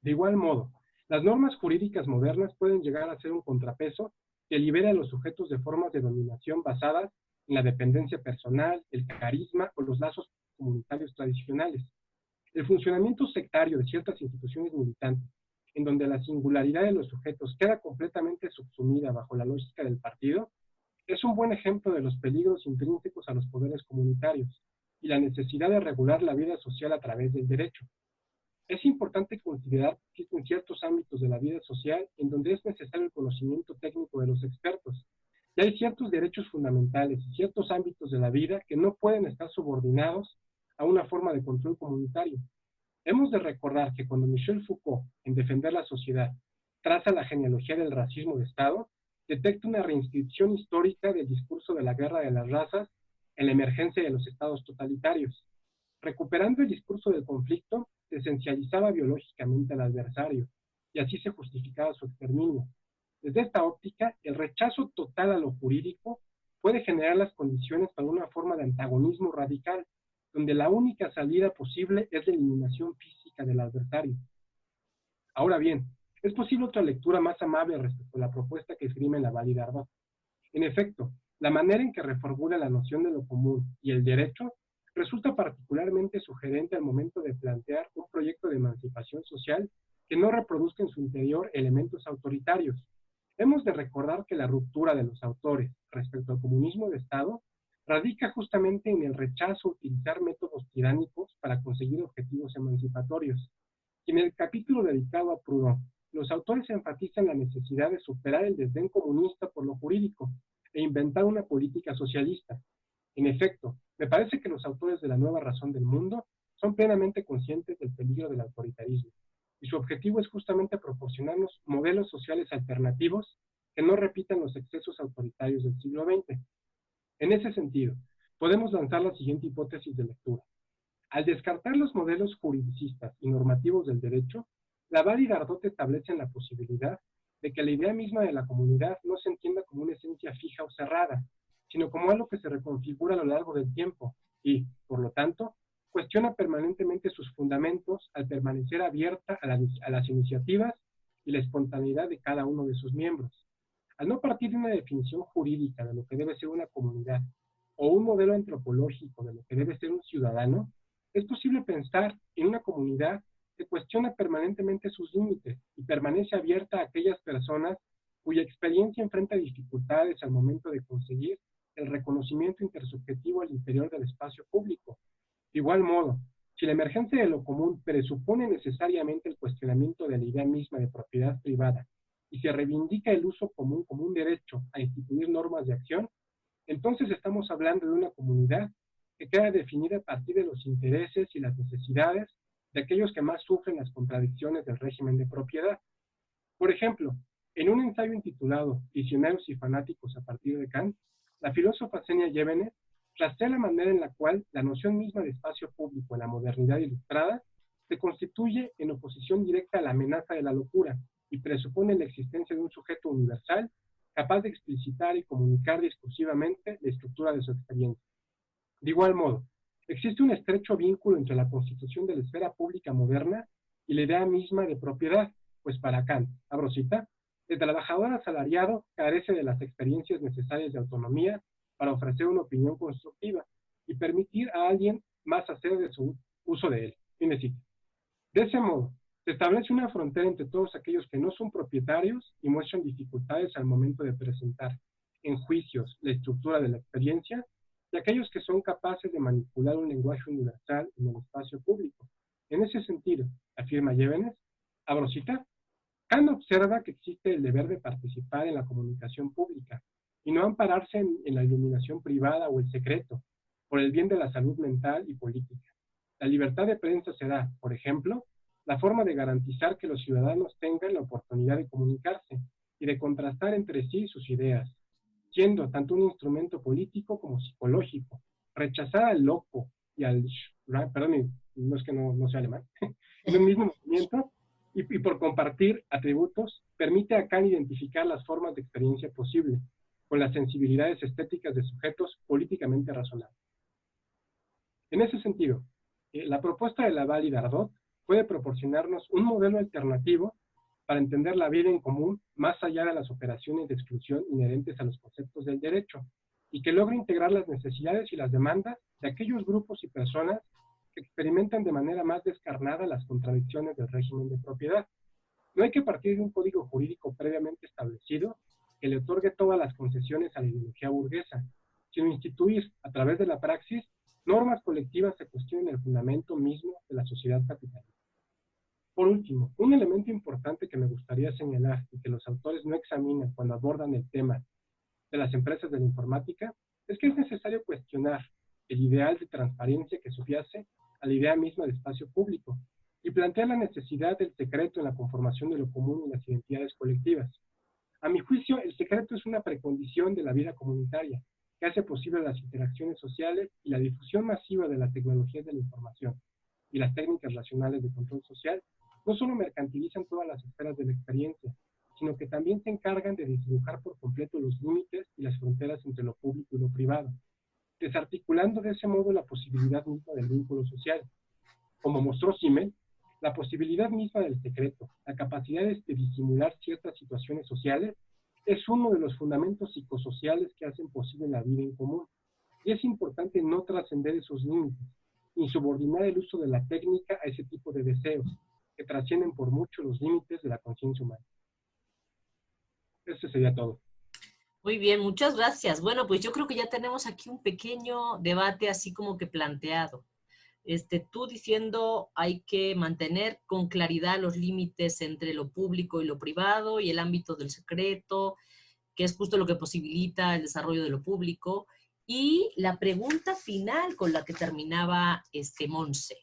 De igual modo, las normas jurídicas modernas pueden llegar a ser un contrapeso que libera a los sujetos de formas de dominación basadas en la dependencia personal, el carisma o los lazos comunitarios tradicionales. El funcionamiento sectario de ciertas instituciones militantes, en donde la singularidad de los sujetos queda completamente subsumida bajo la lógica del partido, es un buen ejemplo de los peligros intrínsecos a los poderes comunitarios y la necesidad de regular la vida social a través del derecho. Es importante considerar que existen ciertos ámbitos de la vida social en donde es necesario el conocimiento técnico de los expertos, y hay ciertos derechos fundamentales y ciertos ámbitos de la vida que no pueden estar subordinados a una forma de control comunitario. Hemos de recordar que cuando Michel Foucault, en Defender la Sociedad, traza la genealogía del racismo de Estado, detecta una reinscripción histórica del discurso de la guerra de las razas en la emergencia de los estados totalitarios. Recuperando el discurso del conflicto, se esencializaba biológicamente al adversario, y así se justificaba su exterminio. Desde esta óptica, el rechazo total a lo jurídico puede generar las condiciones para una forma de antagonismo radical, donde la única salida posible es la eliminación física del adversario. Ahora bien, es posible otra lectura más amable respecto a la propuesta que esgrime Laval y Dardot. En efecto, la manera en que reformula la noción de lo común y el derecho resulta particularmente sugerente al momento de plantear un proyecto de emancipación social que no reproduzca en su interior elementos autoritarios. Hemos de recordar que la ruptura de los autores respecto al comunismo de Estado radica justamente en el rechazo a utilizar métodos tiránicos para conseguir objetivos emancipatorios. En el capítulo dedicado a Proudhon, los autores enfatizan la necesidad de superar el desdén comunista por lo jurídico e inventar una política socialista. En efecto, me parece que los autores de la nueva razón del mundo son plenamente conscientes del peligro del autoritarismo, y su objetivo es justamente proporcionarnos modelos sociales alternativos que no repitan los excesos autoritarios del siglo XX. En ese sentido, podemos lanzar la siguiente hipótesis de lectura. Al descartar los modelos juridicistas y normativos del derecho, Laval y Dardot establecen la posibilidad de que la idea misma de la comunidad no se entienda como una esencia fija o cerrada, sino como algo que se reconfigura a lo largo del tiempo y, por lo tanto, cuestiona permanentemente sus fundamentos al permanecer abierta a las iniciativas y la espontaneidad de cada uno de sus miembros. Al no partir de una definición jurídica de lo que debe ser una comunidad o un modelo antropológico de lo que debe ser un ciudadano, es posible pensar en una comunidad que cuestiona permanentemente sus límites y permanece abierta a aquellas personas cuya experiencia enfrenta dificultades al momento de conseguir el reconocimiento intersubjetivo al interior del espacio público. De igual modo, si la emergencia de lo común presupone necesariamente el cuestionamiento de la idea misma de propiedad privada y se reivindica el uso común como un derecho a instituir normas de acción, entonces estamos hablando de una comunidad que queda definida a partir de los intereses y las necesidades de aquellos que más sufren las contradicciones del régimen de propiedad. Por ejemplo, en un ensayo intitulado Visionarios y fanáticos a partir de Kant, la filósofa Xenia Llévenes rastrea la manera en la cual la noción misma de espacio público en la modernidad ilustrada se constituye en oposición directa a la amenaza de la locura y presupone la existencia de un sujeto universal capaz de explicitar y comunicar discursivamente la estructura de su experiencia. De igual modo, existe un estrecho vínculo entre la constitución de la esfera pública moderna y la idea misma de propiedad, pues para Kant, abro cita, el trabajador asalariado carece de las experiencias necesarias de autonomía para ofrecer una opinión constructiva y permitir a alguien más hacer de su uso de él. Fin de cita. De ese modo, se establece una frontera entre todos aquellos que no son propietarios y muestran dificultades al momento de presentar en juicios la estructura de la experiencia y aquellos que son capaces de manipular un lenguaje universal en el espacio público. En ese sentido, afirma Llévenes, abro cita, Kant observa que existe el deber de participar en la comunicación pública y no ampararse en la iluminación privada o el secreto, por el bien de la salud mental y política. La libertad de prensa será, por ejemplo, la forma de garantizar que los ciudadanos tengan la oportunidad de comunicarse y de contrastar entre sí sus ideas, siendo tanto un instrumento político como psicológico. Rechazar al loco y al, perdón, no es que no sea alemán, en un mismo movimiento, y por compartir atributos, permite a Kant identificar las formas de experiencia posible, con las sensibilidades estéticas de sujetos políticamente razonables. En ese sentido, la propuesta de Laval y Dardot puede proporcionarnos un modelo alternativo para entender la vida en común más allá de las operaciones de exclusión inherentes a los conceptos del derecho, y que logre integrar las necesidades y las demandas de aquellos grupos y personas que experimentan de manera más descarnada las contradicciones del régimen de propiedad. No hay que partir de un código jurídico previamente establecido que le otorgue todas las concesiones a la ideología burguesa, sino instituir, a través de la praxis, normas colectivas que cuestionen el fundamento mismo de la sociedad capitalista. Por último, un elemento importante que me gustaría señalar y que los autores no examinan cuando abordan el tema de las empresas de la informática es que es necesario cuestionar el ideal de transparencia que subyace a la idea misma de espacio público y plantear la necesidad del secreto en la conformación de lo común y las identidades colectivas. A mi juicio, el secreto es una precondición de la vida comunitaria que hace posible las interacciones sociales y la difusión masiva de las tecnologías de la información y las técnicas racionales de control social no solo mercantilizan todas las esferas de la experiencia, sino que también se encargan de desdibujar por completo los límites y las fronteras entre lo público y lo privado, desarticulando de ese modo la posibilidad misma del vínculo social. Como mostró Simmel, la posibilidad misma del secreto, la capacidad de disimular ciertas situaciones sociales, es uno de los fundamentos psicosociales que hacen posible la vida en común. Y es importante no trascender esos límites, ni subordinar el uso de la técnica a ese tipo de deseos, que trascienden por mucho los límites de la conciencia humana. Eso sería todo. Muy bien, muchas gracias. Bueno, pues yo creo que ya tenemos aquí un pequeño debate así como que planteado. Tú diciendo hay que mantener con claridad los límites entre lo público y lo privado y el ámbito del secreto, que es justo lo que posibilita el desarrollo de lo público. Y la pregunta final con la que terminaba Monse.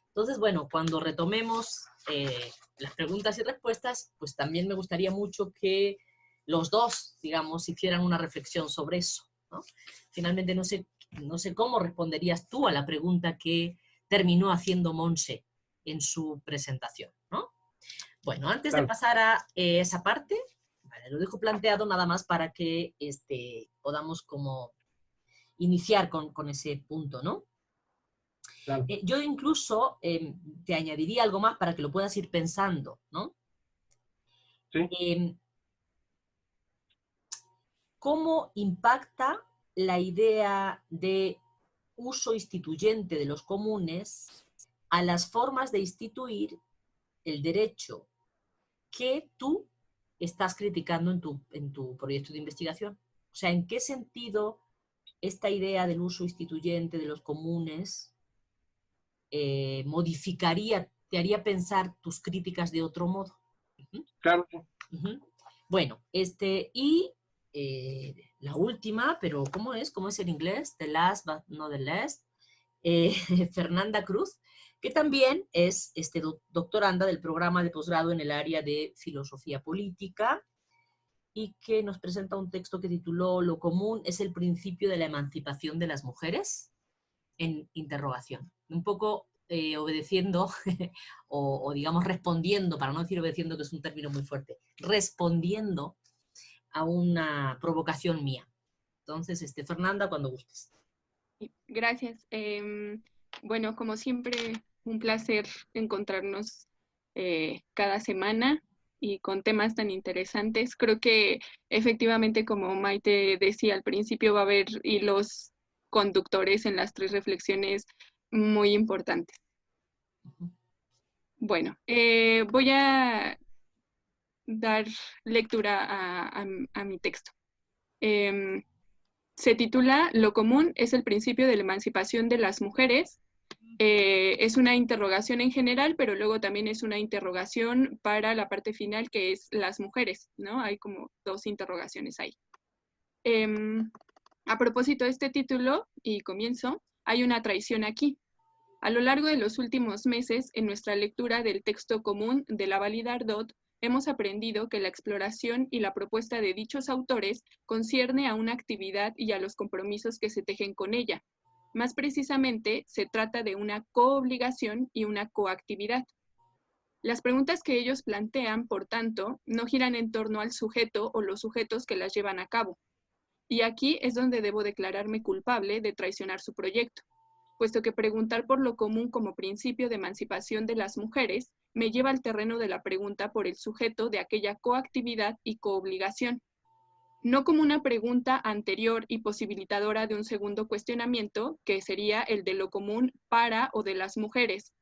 Entonces, bueno, cuando retomemos las preguntas y respuestas, pues también me gustaría mucho que los dos, digamos, hicieran una reflexión sobre eso, ¿no? Finalmente, no sé cómo responderías tú a la pregunta que terminó haciendo Monse en su presentación, ¿no? Bueno, antes de Claro. pasar a esa parte, vale, lo dejo planteado nada más para que podamos como iniciar con ese punto, ¿no? Claro. Yo incluso te añadiría algo más para que lo puedas ir pensando, ¿no? Sí. ¿Cómo impacta la idea de uso instituyente de los comunes a las formas de instituir el derecho que tú estás criticando en tu proyecto de investigación? O sea, ¿en qué sentido esta idea del uso instituyente de los comunes modificaría, te haría pensar tus críticas de otro modo? Claro. Bueno, y la última, pero ¿cómo es? ¿Cómo es en inglés? The last but not the least. Fernanda Cruz, que también es doctoranda del programa de posgrado en el área de filosofía política y que nos presenta un texto que tituló Lo común es el principio de la emancipación de las mujeres, en interrogación. Un poco obedeciendo o digamos respondiendo, para no decir obedeciendo, que es un término muy fuerte, respondiendo a una provocación mía. Entonces, Fernanda, cuando gustes. Gracias. Bueno, como siempre, un placer encontrarnos cada semana y con temas tan interesantes. Creo que efectivamente, como Maite decía al principio, va a haber hilos conductores en las tres reflexiones muy importantes. Bueno, voy a dar lectura a mi texto. Se titula Lo común es el principio de la emancipación de las mujeres. Es una interrogación en general, pero luego también es una interrogación para la parte final, que es las mujeres, ¿no? Hay como dos interrogaciones ahí. A propósito de este título, y comienzo, hay una traición aquí. A lo largo de los últimos meses, en nuestra lectura del texto común de Laval y Dardot, hemos aprendido que la exploración y la propuesta de dichos autores concierne a una actividad y a los compromisos que se tejen con ella. Más precisamente, se trata de una coobligación y una coactividad. Las preguntas que ellos plantean, por tanto, no giran en torno al sujeto o los sujetos que las llevan a cabo. Y aquí es donde debo declararme culpable de traicionar su proyecto, puesto que preguntar por lo común como principio de emancipación de las mujeres me lleva al terreno de la pregunta por el sujeto de aquella coactividad y coobligación, no como una pregunta anterior y posibilitadora de un segundo cuestionamiento, que sería el de lo común para o de las mujeres.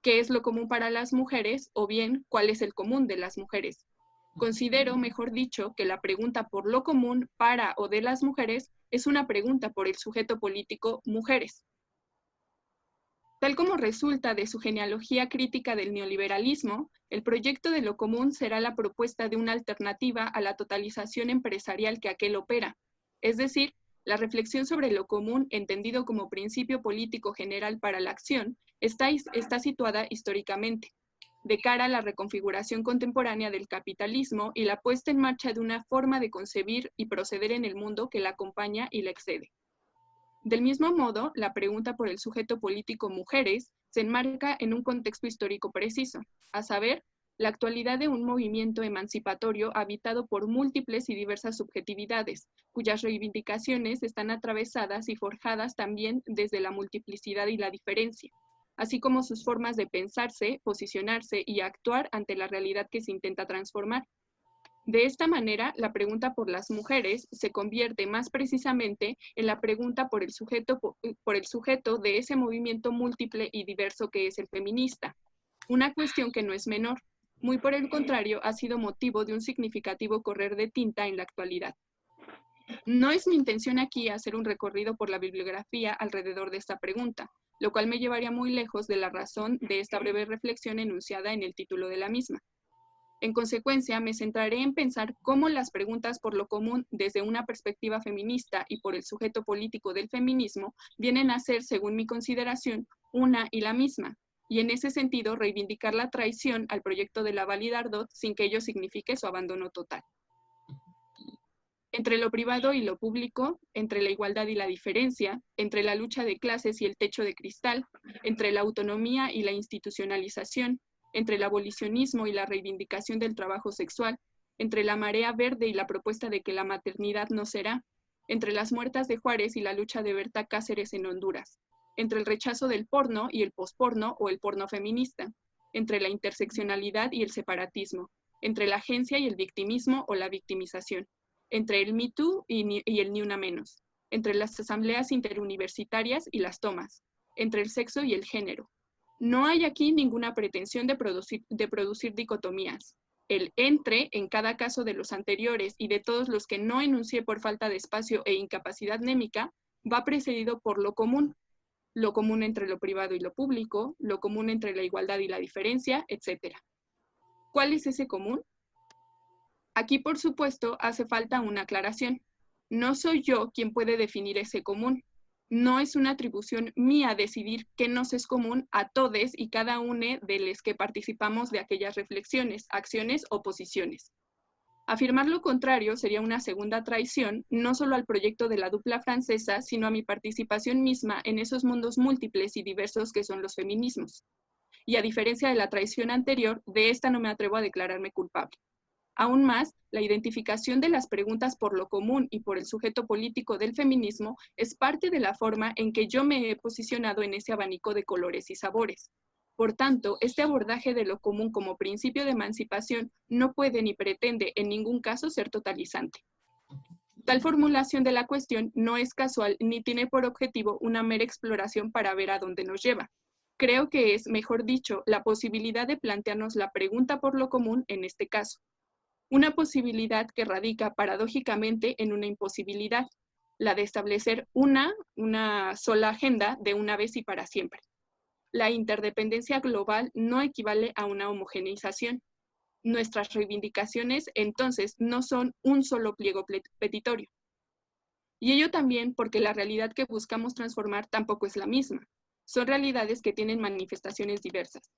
¿Qué es lo común para las mujeres? O bien, ¿cuál es el común de las mujeres? Considero, mejor dicho, que la pregunta por lo común para o de las mujeres es una pregunta por el sujeto político mujeres. Tal como resulta de su genealogía crítica del neoliberalismo, el proyecto de lo común será la propuesta de una alternativa a la totalización empresarial que aquel opera, es decir, la reflexión sobre lo común, entendido como principio político general para la acción, está situada históricamente, de cara a la reconfiguración contemporánea del capitalismo y la puesta en marcha de una forma de concebir y proceder en el mundo que la acompaña y la excede. Del mismo modo, la pregunta por el sujeto político mujeres se enmarca en un contexto histórico preciso, a saber, la actualidad de un movimiento emancipatorio habitado por múltiples y diversas subjetividades, cuyas reivindicaciones están atravesadas y forjadas también desde la multiplicidad y la diferencia, así como sus formas de pensarse, posicionarse y actuar ante la realidad que se intenta transformar. De esta manera, la pregunta por las mujeres se convierte más precisamente en la pregunta por el sujeto de ese movimiento múltiple y diverso que es el feminista, una cuestión que no es menor, muy por el contrario, ha sido motivo de un significativo correr de tinta en la actualidad. No es mi intención aquí hacer un recorrido por la bibliografía alrededor de esta pregunta, lo cual me llevaría muy lejos de la razón de esta breve reflexión enunciada en el título de la misma. En consecuencia, me centraré en pensar cómo las preguntas por lo común desde una perspectiva feminista y por el sujeto político del feminismo vienen a ser, según mi consideración, una y la misma, y en ese sentido reivindicar la traición al proyecto de Laval y Dardot sin que ello signifique su abandono total. Entre lo privado y lo público, entre la igualdad y la diferencia, entre la lucha de clases y el techo de cristal, entre la autonomía y la institucionalización, entre el abolicionismo y la reivindicación del trabajo sexual, entre la marea verde y la propuesta de que la maternidad no será, entre las muertas de Juárez y la lucha de Berta Cáceres en Honduras, entre el rechazo del porno y el posporno o el porno feminista, entre la interseccionalidad y el separatismo, entre la agencia y el victimismo o la victimización, entre el Me Too y el Ni Una Menos, entre las asambleas interuniversitarias y las tomas, entre el sexo y el género. No hay aquí ninguna pretensión de producir dicotomías. El entre, en cada caso de los anteriores y de todos los que no enuncié por falta de espacio e incapacidad némica, va precedido por lo común entre lo privado y lo público, lo común entre la igualdad y la diferencia, etc. ¿Cuál es ese común? Aquí, por supuesto, hace falta una aclaración. No soy yo quien puede definir ese común. No es una atribución mía decidir qué nos es común a todes y cada uno de los que participamos de aquellas reflexiones, acciones o posiciones. Afirmar lo contrario sería una segunda traición, no solo al proyecto de la dupla francesa, sino a mi participación misma en esos mundos múltiples y diversos que son los feminismos. Y a diferencia de la traición anterior, de esta no me atrevo a declararme culpable. Aún más, la identificación de las preguntas por lo común y por el sujeto político del feminismo es parte de la forma en que yo me he posicionado en ese abanico de colores y sabores. Por tanto, este abordaje de lo común como principio de emancipación no puede ni pretende en ningún caso ser totalizante. Tal formulación de la cuestión no es casual ni tiene por objetivo una mera exploración para ver a dónde nos lleva. Creo que es, mejor dicho, la posibilidad de plantearnos la pregunta por lo común en este caso. Una posibilidad que radica paradójicamente en una imposibilidad, la de establecer una sola agenda de una vez y para siempre. La interdependencia global no equivale a una homogeneización. Nuestras reivindicaciones, entonces, no son un solo pliego petitorio. Y ello también porque la realidad que buscamos transformar tampoco es la misma. Son realidades que tienen manifestaciones diversas.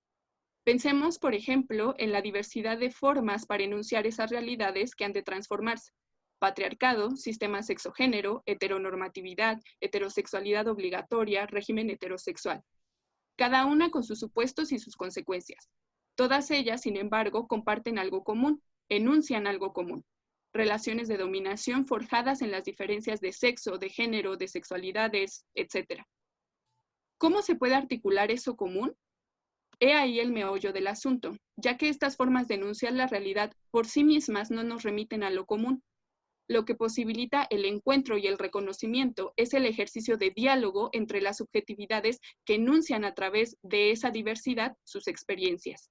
Pensemos, por ejemplo, en la diversidad de formas para enunciar esas realidades que han de transformarse. Patriarcado, sistema sexogénero, heteronormatividad, heterosexualidad obligatoria, régimen heterosexual. Cada una con sus supuestos y sus consecuencias. Todas ellas, sin embargo, comparten algo común, enuncian algo común. Relaciones de dominación forjadas en las diferencias de sexo, de género, de sexualidades, etc. ¿Cómo se puede articular eso común? He ahí el meollo del asunto, ya que estas formas de enunciar la realidad por sí mismas no nos remiten a lo común. Lo que posibilita el encuentro y el reconocimiento es el ejercicio de diálogo entre las subjetividades que enuncian a través de esa diversidad sus experiencias.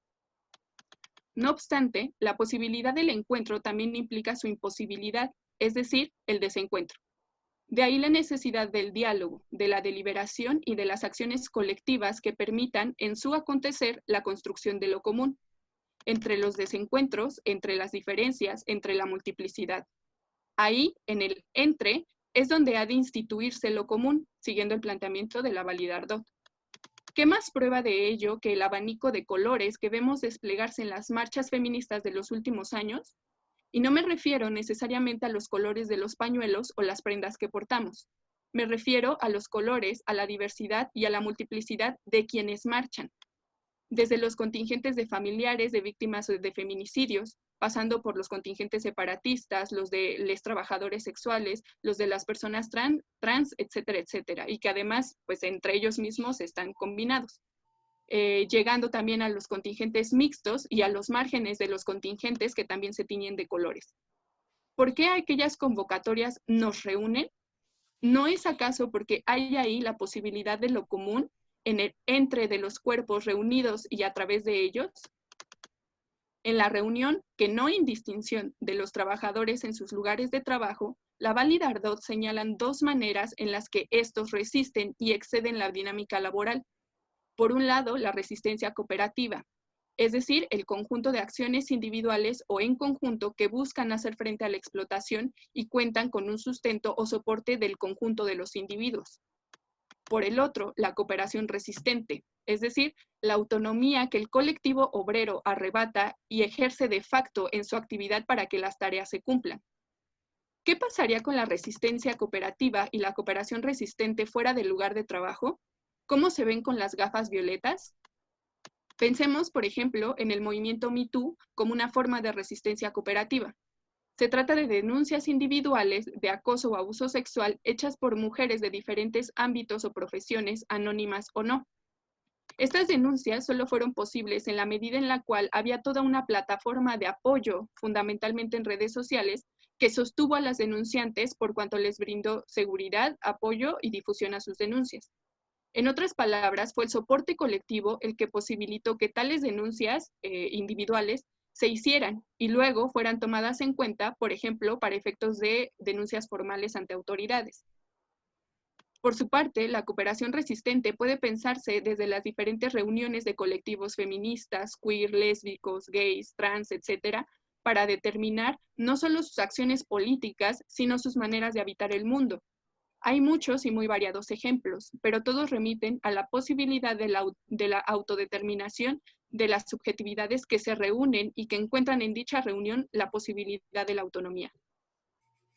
No obstante, la posibilidad del encuentro también implica su imposibilidad, es decir, el desencuentro. De ahí la necesidad del diálogo, de la deliberación y de las acciones colectivas que permitan en su acontecer la construcción de lo común, entre los desencuentros, entre las diferencias, entre la multiplicidad. Ahí, en el entre, es donde ha de instituirse lo común, siguiendo el planteamiento de la Validardot. ¿Qué más prueba de ello que el abanico de colores que vemos desplegarse en las marchas feministas de los últimos años? Y no me refiero necesariamente a los colores de los pañuelos o las prendas que portamos. Me refiero a los colores, a la diversidad y a la multiplicidad de quienes marchan. Desde los contingentes de familiares de víctimas de feminicidios, pasando por los contingentes separatistas, los de los trabajadores sexuales, los de las personas trans, etcétera, etcétera, y que además, pues entre ellos mismos están combinados. Llegando también a los contingentes mixtos y a los márgenes de los contingentes que también se tiñen de colores. ¿Por qué aquellas convocatorias nos reúnen? ¿No es acaso porque hay ahí la posibilidad de lo común en el entre de los cuerpos reunidos y a través de ellos? En la reunión, que no hay distinción de los trabajadores en sus lugares de trabajo, la Validardot señalan dos maneras en las que estos resisten y exceden la dinámica laboral. Por un lado, la resistencia cooperativa, es decir, el conjunto de acciones individuales o en conjunto que buscan hacer frente a la explotación y cuentan con un sustento o soporte del conjunto de los individuos. Por el otro, la cooperación resistente, es decir, la autonomía que el colectivo obrero arrebata y ejerce de facto en su actividad para que las tareas se cumplan. ¿Qué pasaría con la resistencia cooperativa y la cooperación resistente fuera del lugar de trabajo? ¿Cómo se ven con las gafas violetas? Pensemos, por ejemplo, en el movimiento Me Too como una forma de resistencia cooperativa. Se trata de denuncias individuales de acoso o abuso sexual hechas por mujeres de diferentes ámbitos o profesiones, anónimas o no. Estas denuncias solo fueron posibles en la medida en la cual había toda una plataforma de apoyo, fundamentalmente en redes sociales, que sostuvo a las denunciantes por cuanto les brindó seguridad, apoyo y difusión a sus denuncias. En otras palabras, fue el soporte colectivo el que posibilitó que tales denuncias individuales se hicieran y luego fueran tomadas en cuenta, por ejemplo, para efectos de denuncias formales ante autoridades. Por su parte, la cooperación resistente puede pensarse desde las diferentes reuniones de colectivos feministas, queer, lésbicos, gays, trans, etc., para determinar no solo sus acciones políticas, sino sus maneras de habitar el mundo. Hay muchos y muy variados ejemplos, pero todos remiten a la posibilidad de la autodeterminación de las subjetividades que se reúnen y que encuentran en dicha reunión la posibilidad de la autonomía.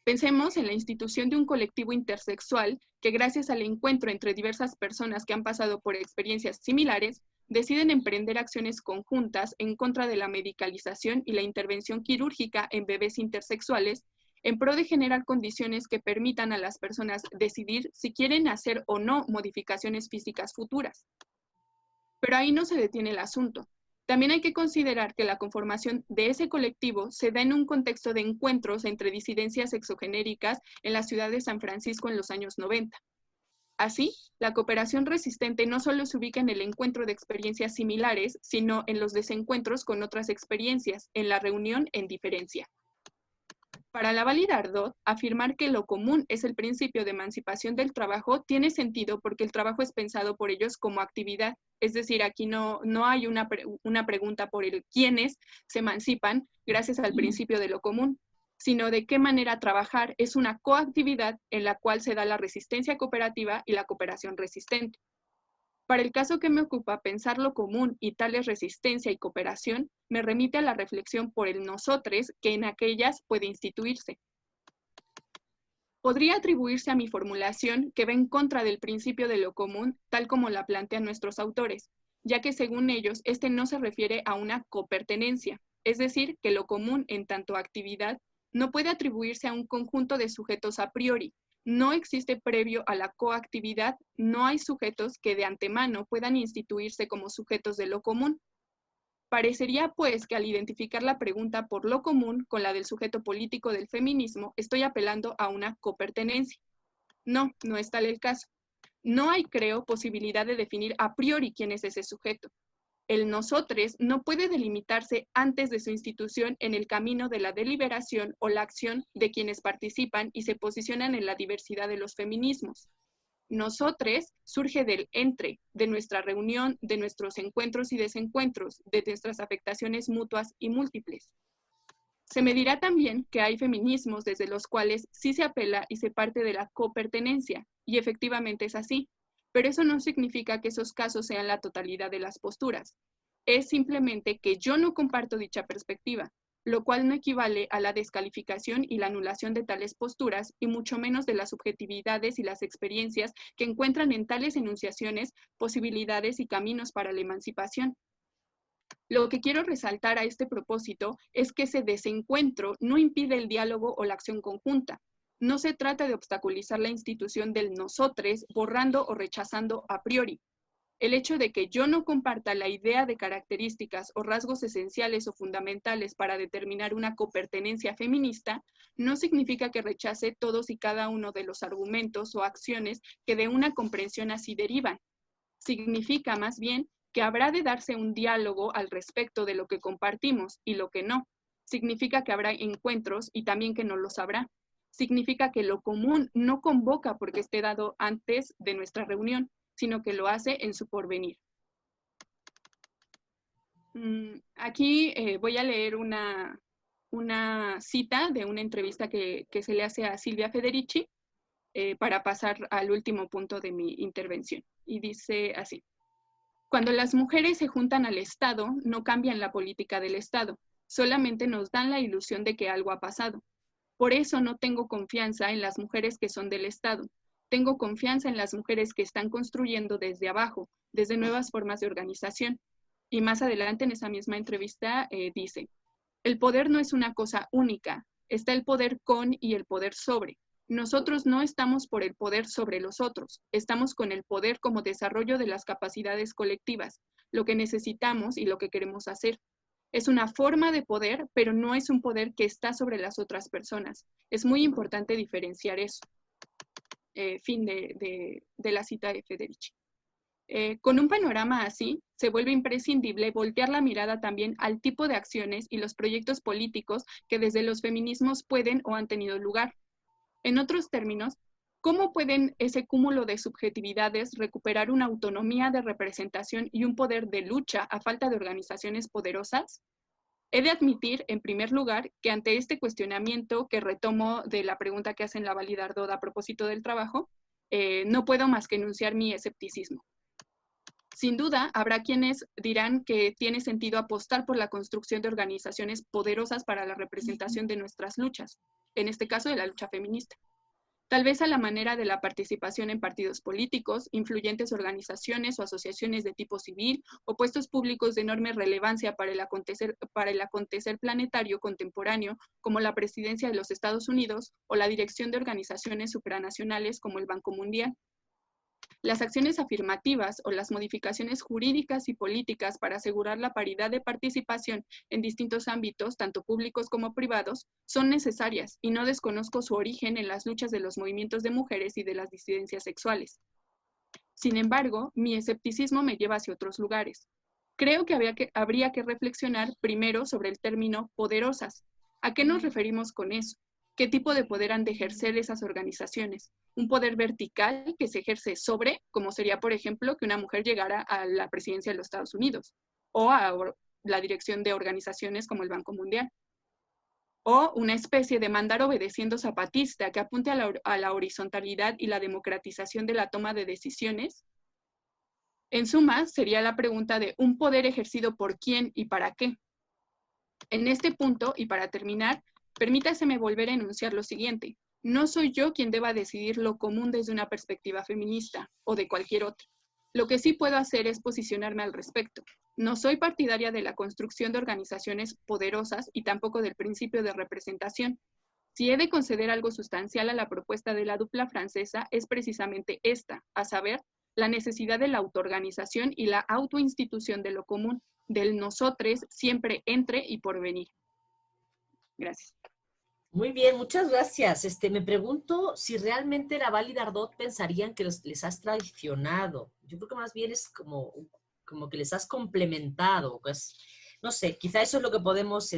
Pensemos en la institución de un colectivo intersexual que, gracias al encuentro entre diversas personas que han pasado por experiencias similares, deciden emprender acciones conjuntas en contra de la medicalización y la intervención quirúrgica en bebés intersexuales, en pro de generar condiciones que permitan a las personas decidir si quieren hacer o no modificaciones físicas futuras. Pero ahí no se detiene el asunto. También hay que considerar que la conformación de ese colectivo se da en un contexto de encuentros entre disidencias exogenéricas en la ciudad de San Francisco en los años 90. Así, la cooperación resistente no solo se ubica en el encuentro de experiencias similares, sino en los desencuentros con otras experiencias, en la reunión en diferencia. Para la Valley-Dardot, afirmar que lo común es el principio de emancipación del trabajo tiene sentido porque el trabajo es pensado por ellos como actividad. Es decir, aquí no hay una pregunta por el quiénes se emancipan gracias al principio de lo común, sino de qué manera trabajar es una coactividad en la cual se da la resistencia cooperativa y la cooperación resistente. Para el caso que me ocupa, pensar lo común y tales resistencia y cooperación me remite a la reflexión por el nosotres que en aquellas puede instituirse. Podría atribuirse a mi formulación que va en contra del principio de lo común, tal como la plantean nuestros autores, ya que según ellos, este no se refiere a una copertenencia, es decir, que lo común en tanto actividad no puede atribuirse a un conjunto de sujetos a priori. No existe previo a la coactividad, no hay sujetos que de antemano puedan instituirse como sujetos de lo común. Parecería, pues, que al identificar la pregunta por lo común con la del sujeto político del feminismo, estoy apelando a una copertenencia. No, no es tal el caso. No hay, creo, posibilidad de definir a priori quién es ese sujeto. El nosotres no puede delimitarse antes de su institución en el camino de la deliberación o la acción de quienes participan y se posicionan en la diversidad de los feminismos. Nosotres surge del entre, de nuestra reunión, de nuestros encuentros y desencuentros, de nuestras afectaciones mutuas y múltiples. Se me dirá también que hay feminismos desde los cuales sí se apela y se parte de la copertenencia, y efectivamente es así. Pero eso no significa que esos casos sean la totalidad de las posturas. Es simplemente que yo no comparto dicha perspectiva, lo cual no equivale a la descalificación y la anulación de tales posturas, y mucho menos de las subjetividades y las experiencias que encuentran en tales enunciaciones posibilidades y caminos para la emancipación. Lo que quiero resaltar a este propósito es que ese desencuentro no impide el diálogo o la acción conjunta. No se trata de obstaculizar la institución del nosotres, borrando o rechazando a priori. El hecho de que yo no comparta la idea de características o rasgos esenciales o fundamentales para determinar una copertenencia feminista no significa que rechace todos y cada uno de los argumentos o acciones que de una comprensión así derivan. Significa más bien que habrá de darse un diálogo al respecto de lo que compartimos y lo que no. Significa que habrá encuentros y también que no los habrá. Significa que lo común no convoca porque esté dado antes de nuestra reunión, sino que lo hace en su porvenir. Aquí voy a leer una cita de una entrevista que se le hace a Silvia Federici para pasar al último punto de mi intervención. Y dice así: cuando las mujeres se juntan al Estado, no cambian la política del Estado, solamente nos dan la ilusión de que algo ha pasado. Por eso no tengo confianza en las mujeres que son del Estado. Tengo confianza en las mujeres que están construyendo desde abajo, desde nuevas formas de organización. Y más adelante en esa misma entrevista dice, el poder no es una cosa única, está el poder con y el poder sobre. Nosotros no estamos por el poder sobre los otros, estamos con el poder como desarrollo de las capacidades colectivas, lo que necesitamos y lo que queremos hacer. Es una forma de poder, pero no es un poder que está sobre las otras personas. Es muy importante diferenciar eso. Fin de la cita de Federici. Con un panorama así, se vuelve imprescindible voltear la mirada también al tipo de acciones y los proyectos políticos que desde los feminismos pueden o han tenido lugar. En otros términos, ¿cómo pueden ese cúmulo de subjetividades recuperar una autonomía de representación y un poder de lucha a falta de organizaciones poderosas? He de admitir, en primer lugar, que ante este cuestionamiento que retomo de la pregunta que hacen Laval y Dardot a propósito del trabajo, no puedo más que enunciar mi escepticismo. Sin duda, habrá quienes dirán que tiene sentido apostar por la construcción de organizaciones poderosas para la representación de nuestras luchas, en este caso de la lucha feminista. Tal vez a la manera de la participación en partidos políticos, influyentes organizaciones o asociaciones de tipo civil, o puestos públicos de enorme relevancia para el acontecer planetario contemporáneo, como la presidencia de los Estados Unidos o la dirección de organizaciones supranacionales como el Banco Mundial. Las acciones afirmativas o las modificaciones jurídicas y políticas para asegurar la paridad de participación en distintos ámbitos, tanto públicos como privados, son necesarias y no desconozco su origen en las luchas de los movimientos de mujeres y de las disidencias sexuales. Sin embargo, mi escepticismo me lleva hacia otros lugares. Creo que habría que reflexionar primero sobre el término poderosas. ¿A qué nos referimos con eso? ¿Qué tipo de poder han de ejercer esas organizaciones? ¿Un poder vertical que se ejerce sobre, como sería, por ejemplo, que una mujer llegara a la presidencia de los Estados Unidos o a la dirección de organizaciones como el Banco Mundial? ¿O una especie de mandar obedeciendo zapatista que apunte a la horizontalidad y la democratización de la toma de decisiones? En suma, sería la pregunta de un poder ejercido por quién y para qué. En este punto, y para terminar, permítaseme volver a enunciar lo siguiente. No soy yo quien deba decidir lo común desde una perspectiva feminista o de cualquier otra. Lo que sí puedo hacer es posicionarme al respecto. No soy partidaria de la construcción de organizaciones poderosas y tampoco del principio de representación. Si he de conceder algo sustancial a la propuesta de la dupla francesa, es precisamente esta, a saber, la necesidad de la autoorganización y la autoinstitución de lo común, del nosotres siempre entre y por venir. Gracias. Muy bien, muchas gracias. Me pregunto si realmente Laval y Dardot pensarían que les has traicionado. Yo creo que más bien es como que les has complementado. Pues, no sé, quizá eso es lo que podemos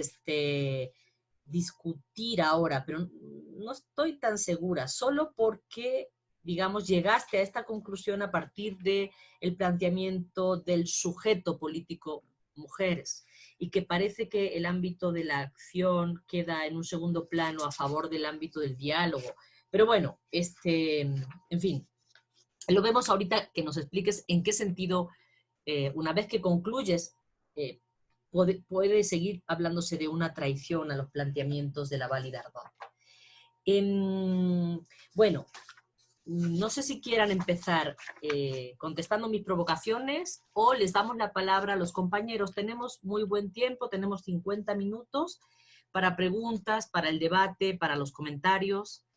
discutir ahora, pero no estoy tan segura, solo porque, digamos, llegaste a esta conclusión a partir del planteamiento del sujeto político mujeres, y que parece que el ámbito de la acción queda en un segundo plano a favor del ámbito del diálogo. Pero bueno, en fin, lo vemos ahorita, que nos expliques en qué sentido, una vez que concluyes, puede seguir hablándose de una traición a los planteamientos de Laval y Dardot. Bueno, no sé si quieran empezar contestando mis provocaciones o les damos la palabra a los compañeros. Tenemos muy buen tiempo, tenemos 50 minutos para preguntas, para el debate, para los comentarios.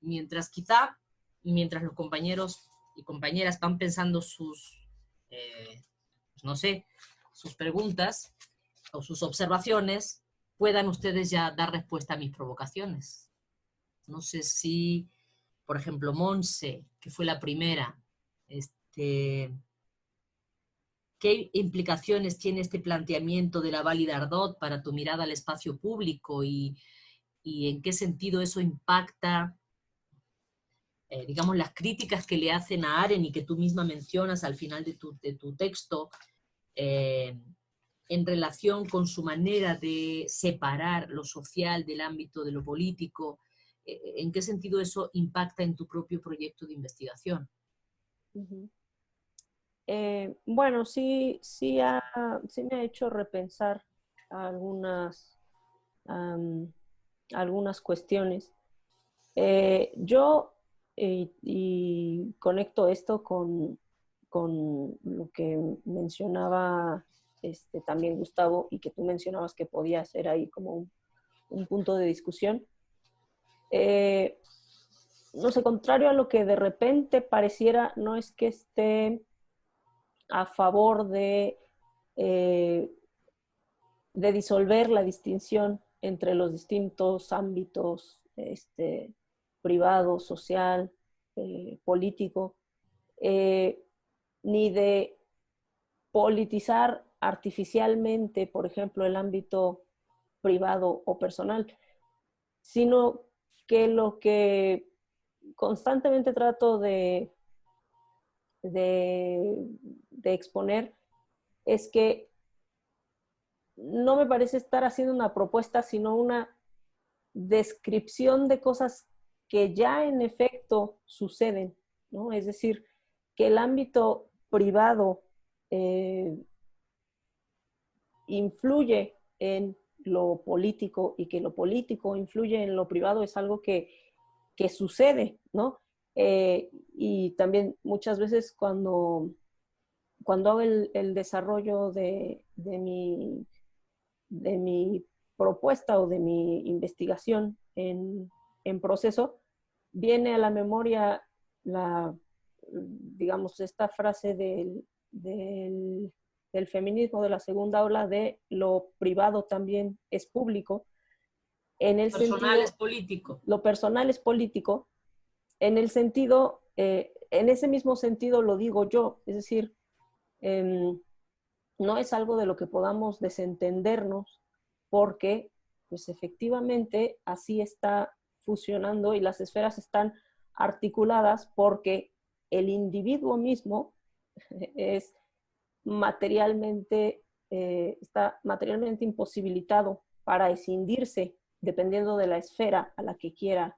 Mientras los compañeros y compañeras van pensando sus, no sé, sus preguntas o sus observaciones, puedan ustedes ya dar respuesta a mis provocaciones. No sé si, por ejemplo, Monse, que fue la primera, ¿qué implicaciones tiene este planteamiento de Laval y Dardot para tu mirada al espacio público y en qué sentido eso impacta, digamos, las críticas que le hacen a Aren y que tú misma mencionas al final de tu texto, en relación con su manera de separar lo social del ámbito de lo político? ¿En qué sentido eso impacta en tu propio proyecto de investigación? Bueno, sí me ha hecho repensar algunas cuestiones. Yo, y conecto esto con con lo que mencionaba también Gustavo y que tú mencionabas que podía ser ahí como un punto de discusión. No sé, contrario a lo que de repente pareciera, no es que esté a favor de disolver la distinción entre los distintos ámbitos privado, social, político, ni de politizar artificialmente, por ejemplo, el ámbito privado o personal, sino que lo que constantemente trato de exponer es que no me parece estar haciendo una propuesta, sino una descripción de cosas que ya en efecto suceden, ¿no? Es decir, que el ámbito privado influye en lo político y que lo político influye en lo privado es algo que sucede, ¿no? Y también muchas veces cuando hago el desarrollo de mi propuesta o de mi investigación en proceso, viene a la memoria digamos, esta frase del feminismo de la segunda ola de lo privado también es público. En el personal sentido, es político. Lo personal es político, en el sentido, en ese mismo sentido lo digo yo, es decir, no es algo de lo que podamos desentendernos porque, pues efectivamente, así está fusionando y las esferas están articuladas porque el individuo mismo es materialmente, está materialmente imposibilitado para escindirse dependiendo de la esfera a la que quiera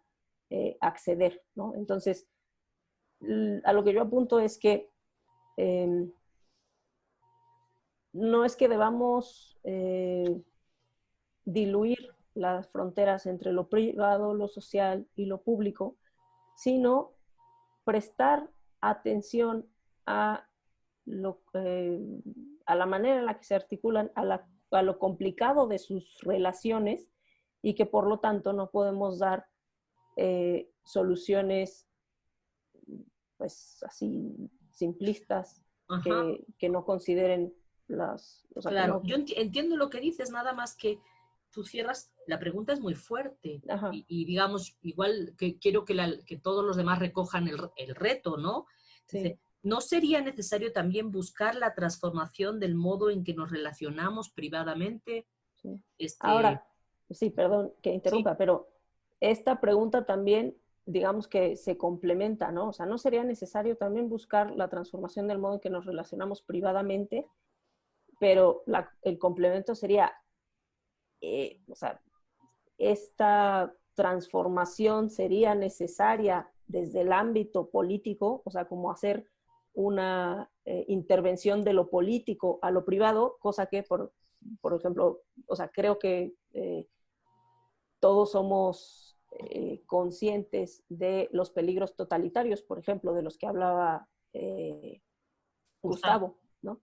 acceder, ¿no? Entonces, a lo que yo apunto es que no es que debamos diluir las fronteras entre lo privado, lo social y lo público, sino prestar atención a la manera en la que se articulan, a lo complicado de sus relaciones y que por lo tanto no podemos dar soluciones pues así simplistas que no consideren las... O sea, claro, que no... yo entiendo lo que dices, nada más que tú cierras, la pregunta es muy fuerte y digamos, igual que quiero que todos los demás recojan el reto, ¿no? Entonces, Sí. ¿no sería necesario también buscar la transformación del modo en que nos relacionamos privadamente? Sí. Ahora, sí, perdón que interrumpa, pero esta pregunta también, digamos que se complementa, ¿no? O sea, ¿no sería necesario también buscar la transformación del modo en que nos relacionamos privadamente? Pero el complemento sería, o sea, esta transformación sería necesaria desde el ámbito político, o sea, como hacer una intervención de lo político a lo privado, cosa que, por ejemplo, o sea, creo que todos somos conscientes de los peligros totalitarios, por ejemplo, de los que hablaba Gustavo, ¿no?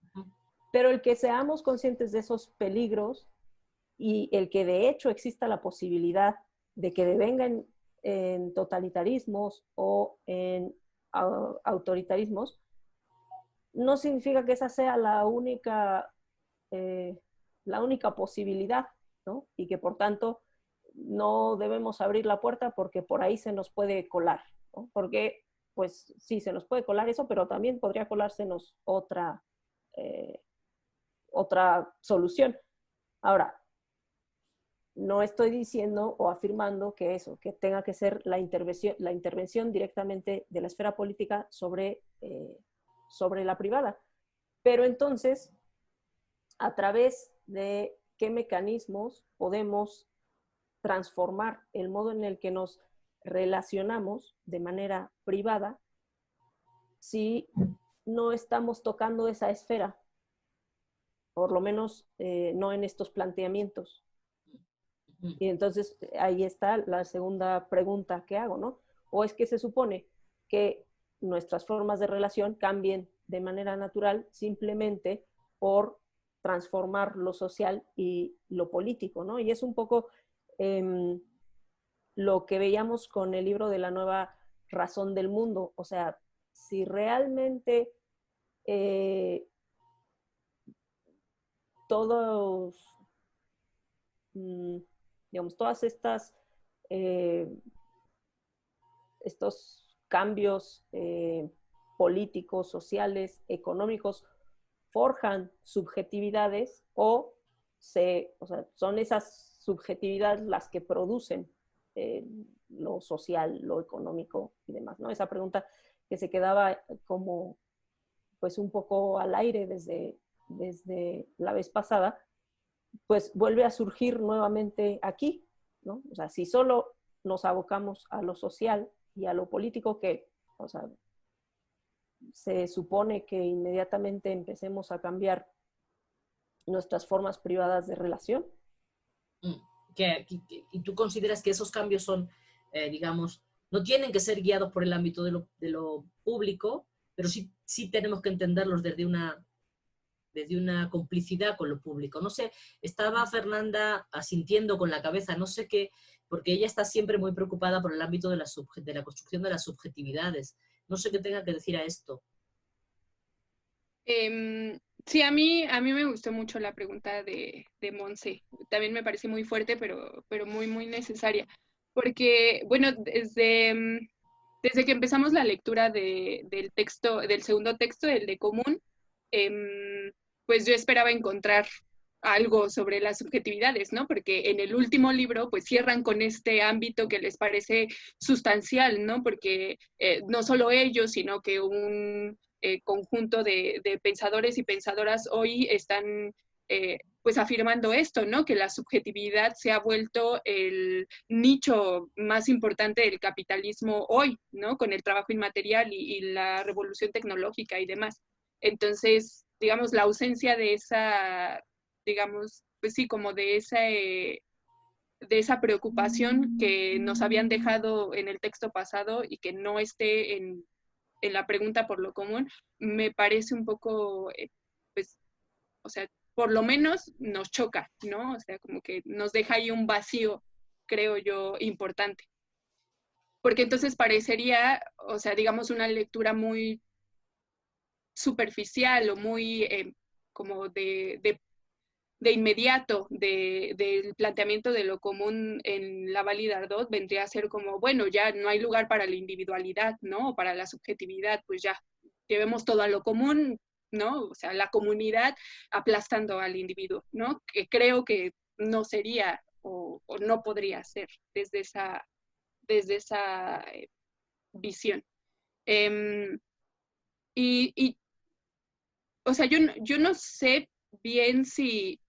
Pero el que seamos conscientes de esos peligros y el que de hecho exista la posibilidad de que devengan en totalitarismos o en autoritarismos, no significa que esa sea la única posibilidad, ¿no? Y que por tanto no debemos abrir la puerta porque por ahí se nos puede colar, ¿no? Porque pues sí, se nos puede colar eso, pero también podría colársenos otra solución. Ahora, no estoy diciendo o afirmando que que tenga que ser la intervención directamente de la esfera política sobre la privada. Pero entonces, ¿a través de qué mecanismos podemos transformar el modo en el que nos relacionamos de manera privada si no estamos tocando esa esfera? Por lo menos no en estos planteamientos. Y entonces ahí está la segunda pregunta que hago, ¿no? ¿O es que se supone que nuestras formas de relación cambien de manera natural simplemente por transformar lo social y lo político, ¿no? Y es un poco lo que veíamos con el libro de la nueva razón del mundo. O sea, si realmente todos, digamos, todas estas, estos cambios políticos, sociales, económicos, forjan subjetividades o sea, son esas subjetividades las que producen lo social, lo económico y demás, ¿no? Esa pregunta que se quedaba como pues un poco al aire desde la vez pasada, pues vuelve a surgir nuevamente aquí, ¿no? O sea, si solo nos abocamos a lo social y a lo político, que, o sea, se supone que inmediatamente empecemos a cambiar nuestras formas privadas de relación. ¿Y tú consideras que esos cambios son, digamos, no tienen que ser guiados por el ámbito de lo público, pero sí tenemos que entenderlos desde una complicidad con lo público? No sé, estaba Fernanda asintiendo con la cabeza, no sé qué, porque ella está siempre muy preocupada por el ámbito de la construcción de las subjetividades. No sé qué tenga que decir a esto. Sí, a mí me gustó mucho la pregunta de Monse. También me parece muy fuerte, pero muy, muy necesaria. Porque, bueno, desde que empezamos la lectura del texto, del segundo texto, el de Común, pues yo esperaba encontrar algo sobre las subjetividades, ¿no? Porque en el último libro, pues cierran con este ámbito que les parece sustancial, ¿no? Porque no solo ellos, sino que un conjunto de pensadores y pensadoras hoy están pues afirmando esto, ¿no? Que la subjetividad se ha vuelto el nicho más importante del capitalismo hoy, ¿no? Con el trabajo inmaterial y la revolución tecnológica y demás. Entonces, digamos, la ausencia de esa, digamos, pues sí, como de esa preocupación que nos habían dejado en el texto pasado y que no esté en la pregunta por lo común, me parece un poco, pues, o sea, por lo menos nos choca, ¿no? O sea, como que nos deja ahí un vacío, creo yo, importante. Porque entonces parecería, o sea, digamos, una lectura muy superficial o muy como de inmediato del planteamiento de lo común en la Validardot vendría a ser como, bueno, ya no hay lugar para la individualidad, ¿no? O para la subjetividad, pues ya llevemos todo a lo común, ¿no? O sea, la comunidad aplastando al individuo, ¿no? Que creo que no sería o no podría ser desde esa visión. O sea, yo no sé bien si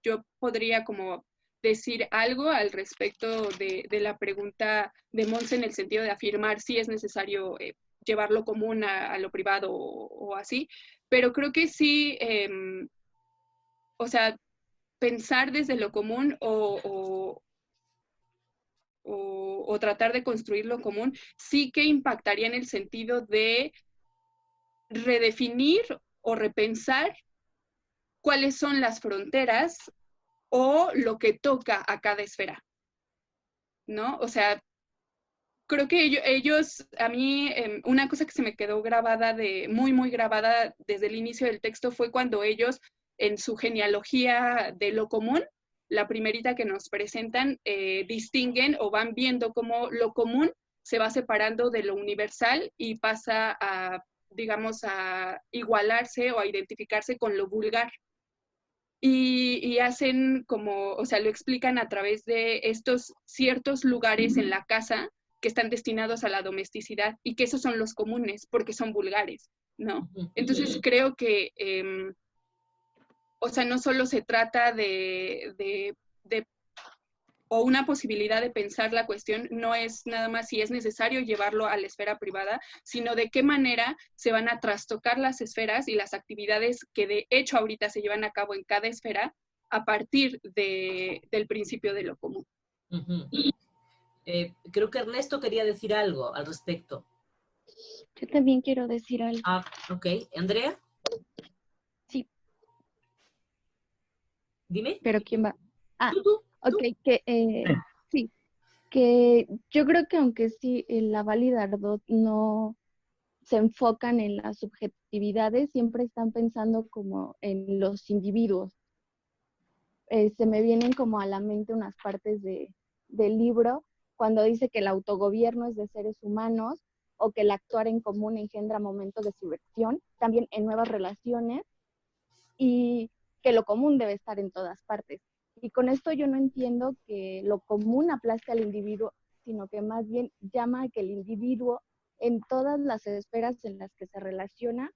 yo podría como decir algo al respecto de la pregunta de Monse en el sentido de afirmar si es necesario llevar lo común a lo privado o así, pero creo que sí, o sea, pensar desde lo común o tratar de construir lo común sí que impactaría en el sentido de redefinir o repensar cuáles son las fronteras o lo que toca a cada esfera, ¿no? O sea, creo que ellos a mí, una cosa que se me quedó grabada, muy, muy grabada desde el inicio del texto fue cuando ellos, en su genealogía de lo común, la primerita que nos presentan, distinguen o van viendo cómo lo común se va separando de lo universal y pasa a, digamos, a igualarse o a identificarse con lo vulgar. Y hacen como, o sea, lo explican a través de estos ciertos lugares en la casa que están destinados a la domesticidad y que esos son los comunes porque son vulgares, ¿no? Entonces creo que, o sea, no solo se trata o una posibilidad de pensar la cuestión no es nada más si es necesario llevarlo a la esfera privada, sino de qué manera se van a trastocar las esferas y las actividades que de hecho ahorita se llevan a cabo en cada esfera a partir del principio de lo común. Creo que Ernesto quería decir algo al respecto. Yo también quiero decir algo. Ah, ok. ¿Andrea? Sí, Dime. pero ¿quién va? Ah, Tú. ok, que sí, que yo creo que aunque sí la Validardot no se enfocan en las subjetividades, siempre están pensando como en los individuos. Se me vienen como a la mente unas partes del libro cuando dice que el autogobierno es de seres humanos o que el actuar en común engendra momentos de subversión, también en nuevas relaciones, y que lo común debe estar en todas partes. Y con esto yo no entiendo que lo común aplaste al individuo, sino que más bien llama a que el individuo en todas las esferas en las que se relaciona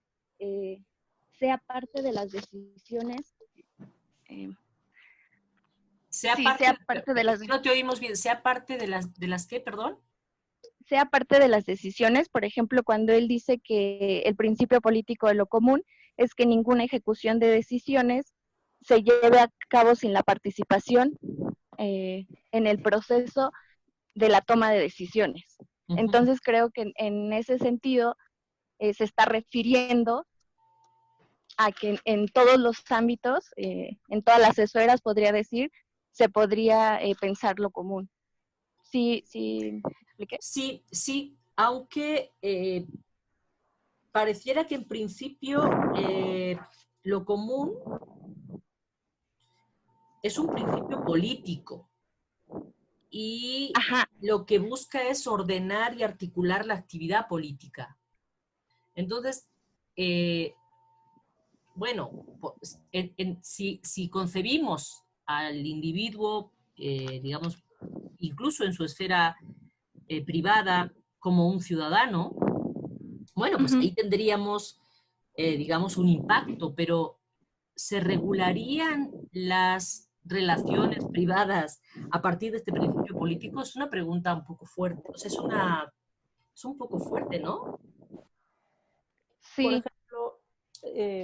sea parte de las decisiones. Sea Sí, parte, sea parte de las, no te oímos bien, sea parte de las ¿qué, perdón? sea parte de las decisiones. Por ejemplo, cuando él dice que el principio político de lo común es que ninguna ejecución de decisiones se lleve a cabo sin la participación en el proceso de la toma de decisiones. Entonces creo que en ese sentido se está refiriendo a que en todos los ámbitos, en todas las esferas, podría decir, se podría pensar lo común. ¿Sí, sí me expliqué? Sí, sí, aunque pareciera que en principio lo común es un principio político y Ajá. lo que busca es ordenar y articular la actividad política. Entonces, bueno, pues, si concebimos al individuo, digamos, incluso en su esfera privada, como un ciudadano, bueno, pues ahí tendríamos, digamos, un impacto, pero ¿se regularían las relaciones privadas a partir de este principio político? Es una pregunta un poco fuerte. O sea, es un poco fuerte, ¿no? Por Sí. ejemplo,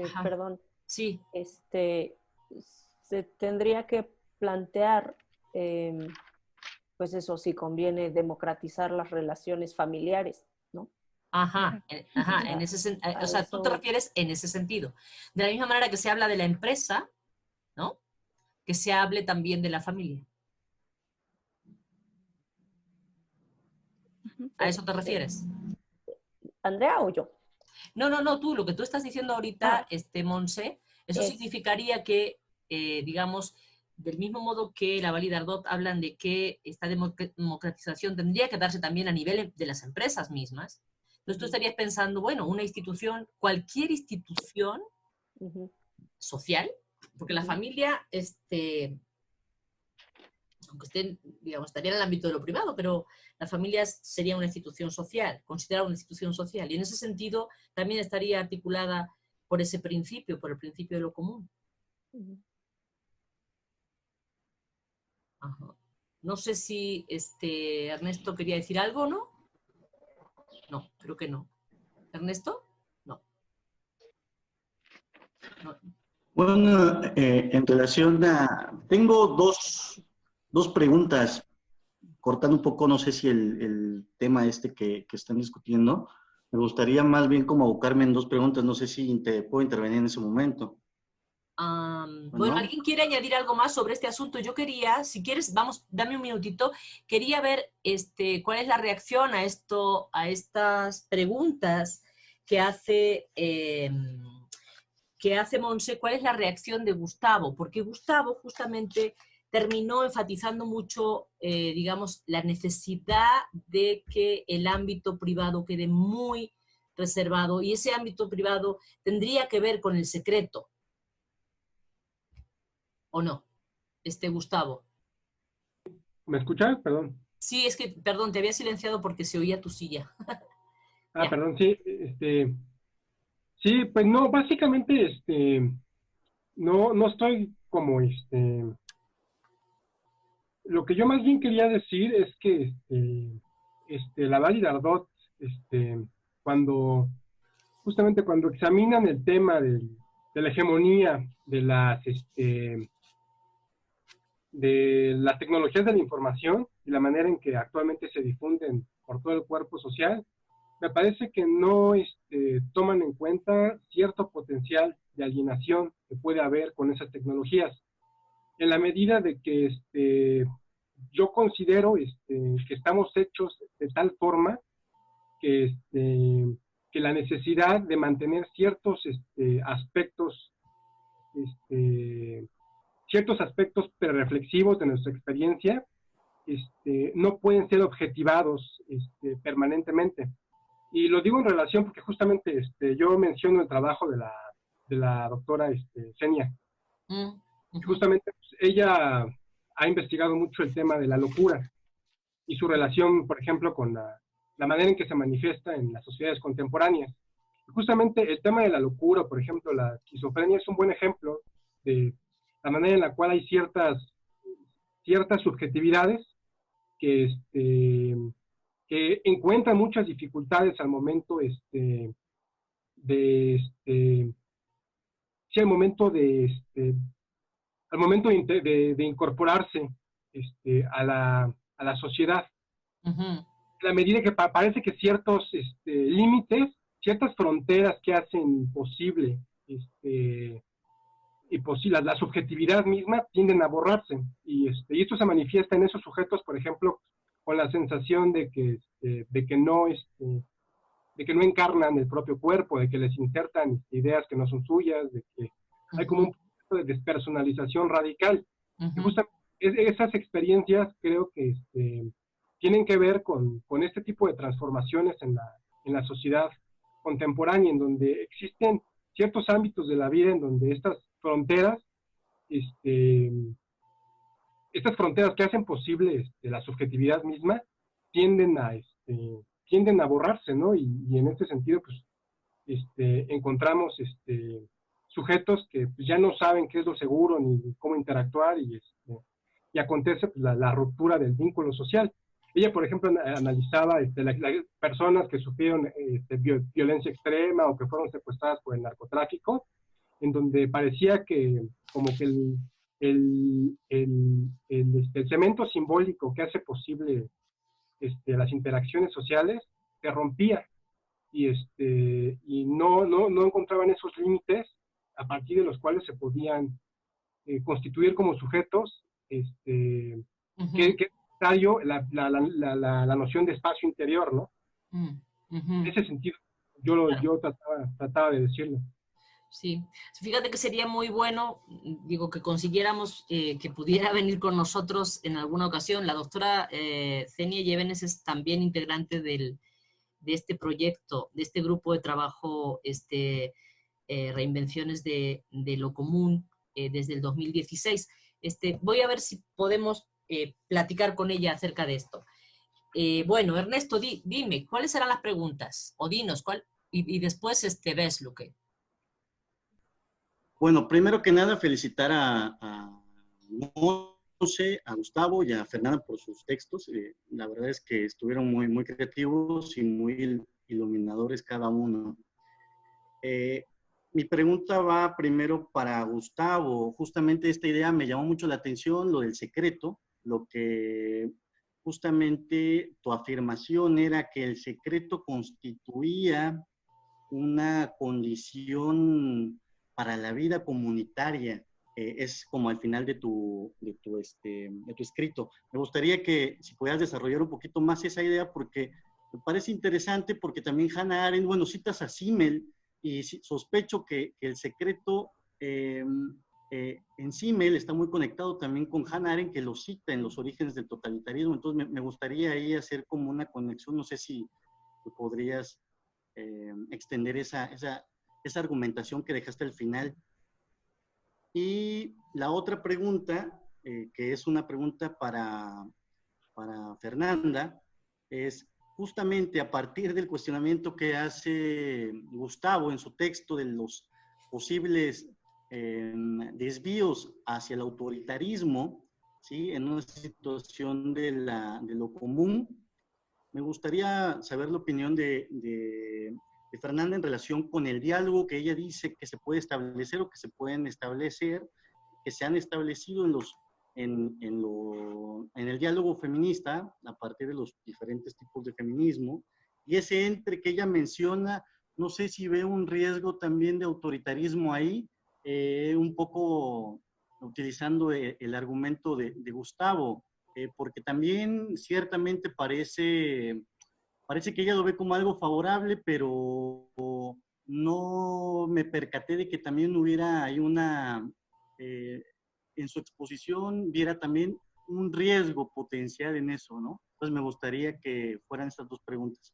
Ajá, perdón, sí. se tendría que plantear, pues eso, si conviene democratizar las relaciones familiares, ¿no? Ajá, ajá, O sea, o a sea, tú te eso, refieres en ese sentido. De la misma manera que se habla de la empresa, ¿no? Que se hable también de la familia. ¿A eso te refieres? ¿Andrea o yo? No, tú, lo que tú estás diciendo ahorita, Ah, Monse, eso es, significaría que, digamos, del mismo modo que la Validardot hablan de que esta democratización tendría que darse también a nivel de las empresas mismas. Entonces tú estarías pensando, bueno, una institución, cualquier institución social, porque la familia, aunque estén, digamos, estaría en el ámbito de lo privado, pero la familia sería una institución social, considerada una institución social, y en ese sentido también estaría articulada por ese principio, por el principio de lo común. Ajá. No sé si Ernesto quería decir algo, ¿no? No, creo que no. ¿Ernesto? No. No. Bueno, en relación a... Tengo dos preguntas, cortando un poco, no sé si el tema que están discutiendo, me gustaría más bien como abocarme en dos preguntas, no sé si puedo intervenir en ese momento. Bueno, ¿No? ¿alguien quiere añadir algo más sobre este asunto? Yo quería, si quieres, vamos, dame un minutito, quería ver cuál es la reacción a estas preguntas que hace Monse, cuál es la reacción de Gustavo, porque Gustavo justamente terminó enfatizando mucho, digamos, la necesidad de que el ámbito privado quede muy reservado, y ese ámbito privado tendría que ver con el secreto, ¿o no? Gustavo. ¿Me escuchas? Perdón. Sí, es que, perdón, te había silenciado porque se oía tu silla. Ya. Perdón, sí, sí, pues no, básicamente, no estoy como, lo que yo más bien quería decir es que, la Validardot, justamente cuando examinan el tema de la hegemonía de las tecnologías de la información y la manera en que actualmente se difunden por todo el cuerpo social, me parece que no toman en cuenta cierto potencial de alienación que puede haber con esas tecnologías, en la medida de que yo considero que estamos hechos de tal forma que la necesidad de mantener ciertos aspectos prereflexivos de nuestra experiencia no pueden ser objetivados permanentemente. Y lo digo en relación porque justamente yo menciono el trabajo de la doctora Xenia. Justamente pues, ella ha investigado mucho el tema de la locura y su relación, por ejemplo, con la manera en que se manifiesta en las sociedades contemporáneas. Y justamente el tema de la locura, por ejemplo, la esquizofrenia es un buen ejemplo de la manera en la cual hay ciertas subjetividades que encuentran muchas dificultades al momento de incorporarse a la sociedad. Ujú. A medida que parece que ciertos límites, ciertas fronteras que hacen posible la subjetividad misma tienden a borrarse. Y esto se manifiesta en esos sujetos, por ejemplo, con la sensación de que no encarnan el propio cuerpo, de que les insertan ideas que no son suyas, de que hay como un proceso de despersonalización radical. Y justamente esas experiencias creo que tienen que ver con este tipo de transformaciones en la sociedad contemporánea, en donde existen ciertos ámbitos de la vida en donde estas fronteras que hacen posible la subjetividad misma tienden a borrarse, ¿no? Y en este sentido, pues, encontramos sujetos que pues, ya no saben qué es lo seguro ni cómo interactuar y acontece pues, la ruptura del vínculo social. Ella, por ejemplo, analizaba las personas que sufrieron violencia extrema o que fueron secuestradas por el narcotráfico, en donde parecía que como que el cemento simbólico que hace posible las interacciones sociales se rompía y no encontraban esos límites a partir de los cuales se podían constituir como sujetos que es necesario la noción de espacio interior, ¿no? En ese sentido, yo trataba de decirlo. Sí, fíjate que sería muy bueno, digo, que consiguiéramos que pudiera venir con nosotros en alguna ocasión. La doctora Xenia Llévenes es también integrante de este proyecto, de este grupo de trabajo, Reinvenciones de lo Común, desde el 2016. Voy a ver si podemos platicar con ella acerca de esto. Bueno, Ernesto, dime, ¿cuáles serán las preguntas? O dinos, y después ves lo que... Bueno, primero que nada, felicitar a Monse, a Gustavo y a Fernanda por sus textos. La verdad es que estuvieron muy, muy creativos y muy iluminadores cada uno. Mi pregunta va primero para Gustavo. Justamente esta idea me llamó mucho la atención, lo del secreto, lo que justamente tu afirmación era que el secreto constituía una condición para la vida comunitaria. Es como al final de tu escrito. Me gustaría que si pudieras desarrollar un poquito más esa idea, porque me parece interesante, porque también Hannah Arendt, bueno, citas a Simmel, y sospecho que el secreto en Simmel está muy conectado también con Hannah Arendt, que lo cita en Los orígenes del totalitarismo. Entonces me gustaría ahí hacer como una conexión, no sé si podrías extender esa argumentación que dejaste al final. Y la otra pregunta, que es una pregunta para Fernanda, es justamente a partir del cuestionamiento que hace Gustavo en su texto de los posibles desvíos hacia el autoritarismo, ¿sí? En una situación de lo común. Me gustaría saber la opinión de Fernanda en relación con el diálogo que ella dice que se puede establecer o que se pueden establecer, que se han establecido en el diálogo feminista a partir de los diferentes tipos de feminismo, Y ese entre que ella menciona, no sé si ve un riesgo también de autoritarismo ahí, un poco utilizando el argumento de Gustavo, porque también ciertamente parece que ella lo ve como algo favorable, pero no me percaté de que también hubiera ahí en su exposición, viera también un riesgo potencial en eso, ¿no? Entonces me gustaría que fueran estas dos preguntas.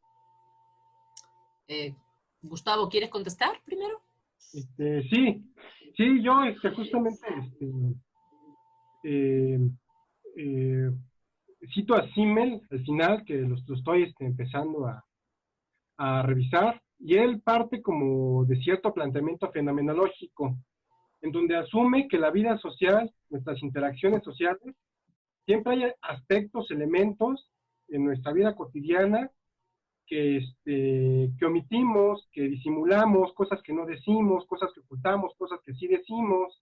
Gustavo, ¿quieres contestar primero? Sí, yo justamente cito a Simmel al final, que lo estoy empezando a revisar, y él parte como de cierto planteamiento fenomenológico, en donde asume que la vida social, nuestras interacciones sociales, siempre hay aspectos, elementos en nuestra vida cotidiana que omitimos, que disimulamos, cosas que no decimos, cosas que ocultamos, cosas que sí decimos,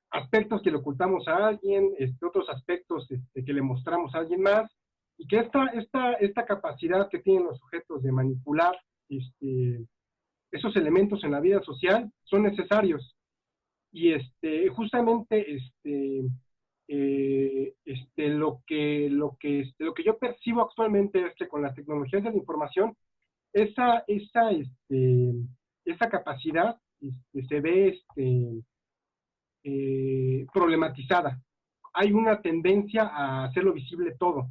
aspectos que le ocultamos a alguien, otros aspectos que le mostramos a alguien más, y que esta capacidad que tienen los sujetos de manipular esos elementos en la vida social son necesarios. Y justamente lo que yo percibo actualmente es que con las tecnologías de la información, esa capacidad se ve problematizada. Hay una tendencia a hacerlo visible todo.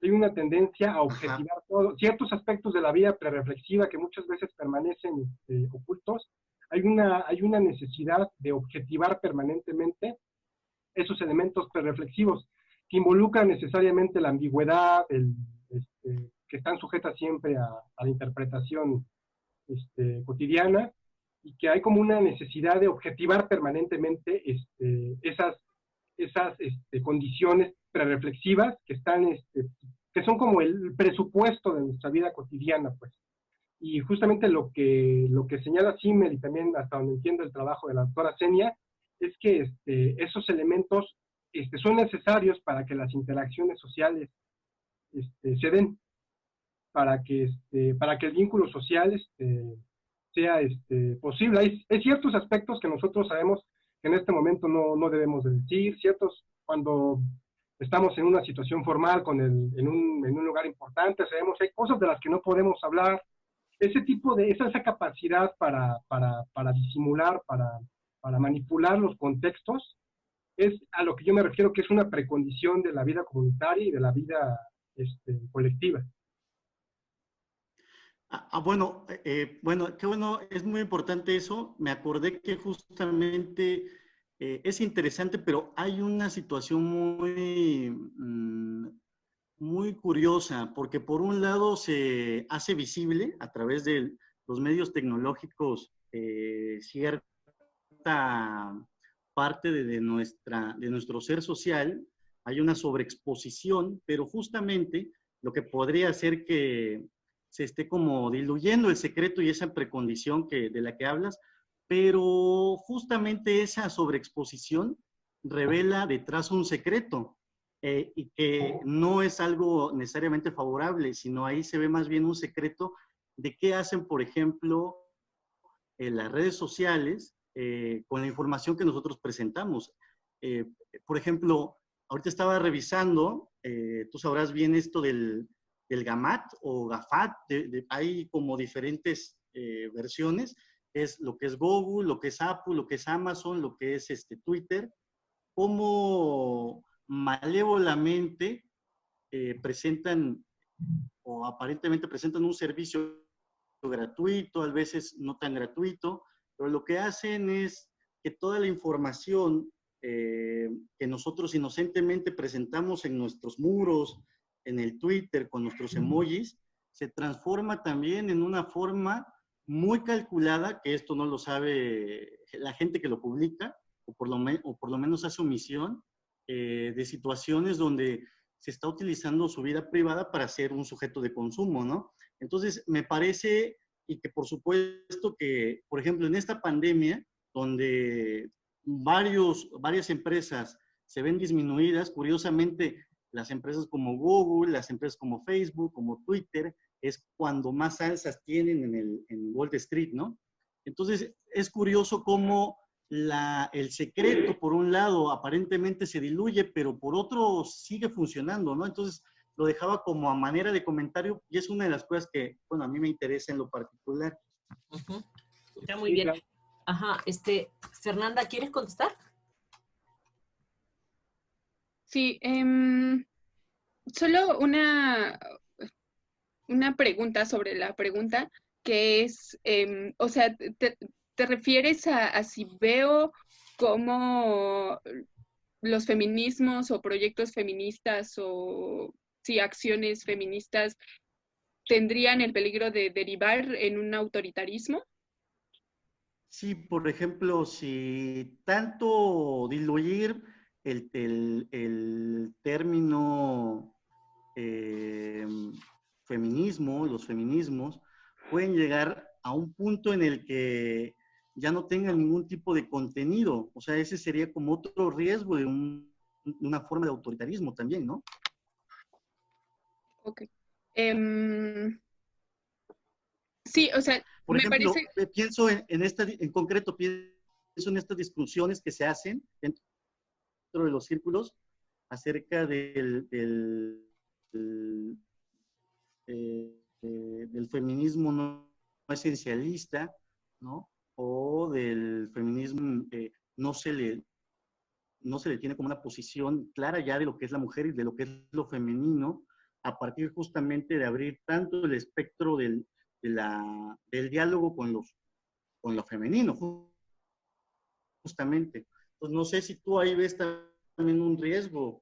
Hay una tendencia a objetivar todo. Ciertos aspectos de la vida prereflexiva que muchas veces permanecen ocultos, hay una necesidad de objetivar permanentemente esos elementos prereflexivos que involucran necesariamente la ambigüedad, que están sujetas siempre a la interpretación cotidiana, y que hay como una necesidad de objetivar permanentemente esas condiciones prereflexivas que están, que son como el presupuesto de nuestra vida cotidiana, pues. Y justamente lo que señala Simmel, y también hasta donde entiendo el trabajo de la doctora Zenia, es que esos elementos son necesarios para que las interacciones sociales se den, para que el vínculo social sea posible. Hay ciertos aspectos que nosotros sabemos que en este momento no debemos de decir, cuando estamos en una situación formal en un lugar importante, sabemos que hay cosas de las que no podemos hablar. Esa capacidad para disimular, para manipular los contextos, es a lo que yo me refiero, que es una precondición de la vida comunitaria y de la vida colectiva. Bueno, qué bueno, es muy importante eso. Me acordé que justamente es interesante, pero hay una situación muy curiosa, porque por un lado se hace visible a través de los medios tecnológicos cierta parte de nuestro ser social, hay una sobreexposición, pero justamente lo que podría hacer que se esté como diluyendo el secreto y esa precondición de la que hablas, pero justamente esa sobreexposición revela detrás un secreto, y que no es algo necesariamente favorable, sino ahí se ve más bien un secreto de qué hacen, por ejemplo, en las redes sociales con la información que nosotros presentamos. Por ejemplo, ahorita estaba revisando, tú sabrás bien esto del GAMAT o GAFAT, hay como diferentes versiones, es lo que es Google, lo que es Apple, lo que es Amazon, lo que es Twitter, cómo malévolamente presentan o aparentemente presentan un servicio gratuito, a veces no tan gratuito, pero lo que hacen es que toda la información que nosotros inocentemente presentamos en nuestros muros, en el Twitter, con nuestros emojis, se transforma también en una forma muy calculada, que esto no lo sabe la gente que lo publica, o por lo menos hace omisión, de situaciones donde se está utilizando su vida privada para ser un sujeto de consumo, ¿no? Entonces, me parece, y que por supuesto que, por ejemplo, en esta pandemia, donde varias empresas se ven disminuidas, curiosamente, las empresas como Google, las empresas como Facebook, como Twitter, es cuando más alzas tienen en Wall Street, ¿no? Entonces, es curioso cómo el secreto, por un lado, aparentemente se diluye, pero por otro sigue funcionando, ¿no? Entonces, lo dejaba como a manera de comentario y es una de las cosas que, bueno, a mí me interesa en lo particular. Está muy bien. Ajá, Fernanda, ¿quieres contestar? Sí, solo una pregunta sobre la pregunta, que es, o sea, ¿te refieres a si veo cómo los feminismos o proyectos feministas o sí, acciones feministas tendrían el peligro de derivar en un autoritarismo? Sí, por ejemplo, si tanto diluir el término feminismo, los feminismos, pueden llegar a un punto en el que ya no tengan ningún tipo de contenido. O sea, ese sería como otro riesgo de una forma de autoritarismo también, ¿no? Ok. Sí, o sea, por me ejemplo, parece... pienso en concreto, pienso en estas discusiones que se hacen dentro de los círculos acerca del feminismo no esencialista, ¿no? O del feminismo no se le tiene como una posición clara ya de lo que es la mujer y de lo que es lo femenino, a partir justamente de abrir tanto el espectro del diálogo con lo femenino, justamente. Entonces, no sé si tú ahí ves también un riesgo.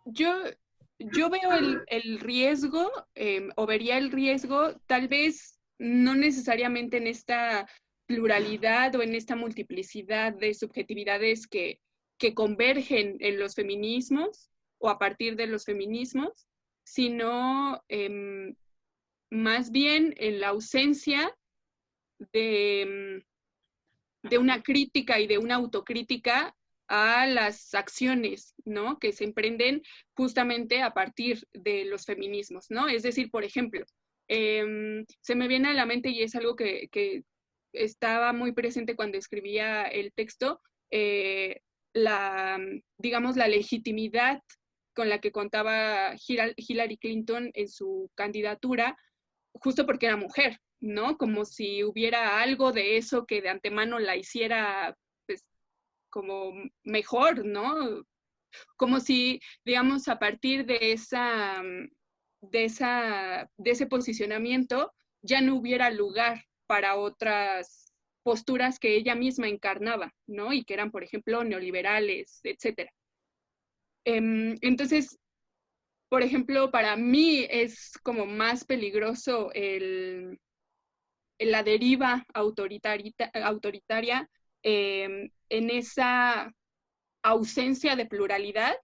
Yo veo el riesgo, o vería el riesgo, tal vez no necesariamente en esta pluralidad o en esta multiplicidad de subjetividades que convergen en los feminismos o a partir de los feminismos, sino más bien en la ausencia de una crítica y de una autocrítica a las acciones, ¿no? Que se emprenden justamente a partir de los feminismos, ¿no? Es decir, por ejemplo, se me viene a la mente y es algo que estaba muy presente cuando escribía el texto, digamos, la legitimidad con la que contaba Hillary Clinton en su candidatura, justo porque era mujer, ¿no? Como si hubiera algo de eso que de antemano la hiciera, pues, como mejor, ¿no? Como si, digamos, a partir de ese posicionamiento ya no hubiera lugar para otras posturas que ella misma encarnaba, ¿no? Y que eran, por ejemplo, neoliberales, etcétera. Entonces, por ejemplo, para mí es como más peligroso la deriva autoritaria en esa ausencia de pluralidad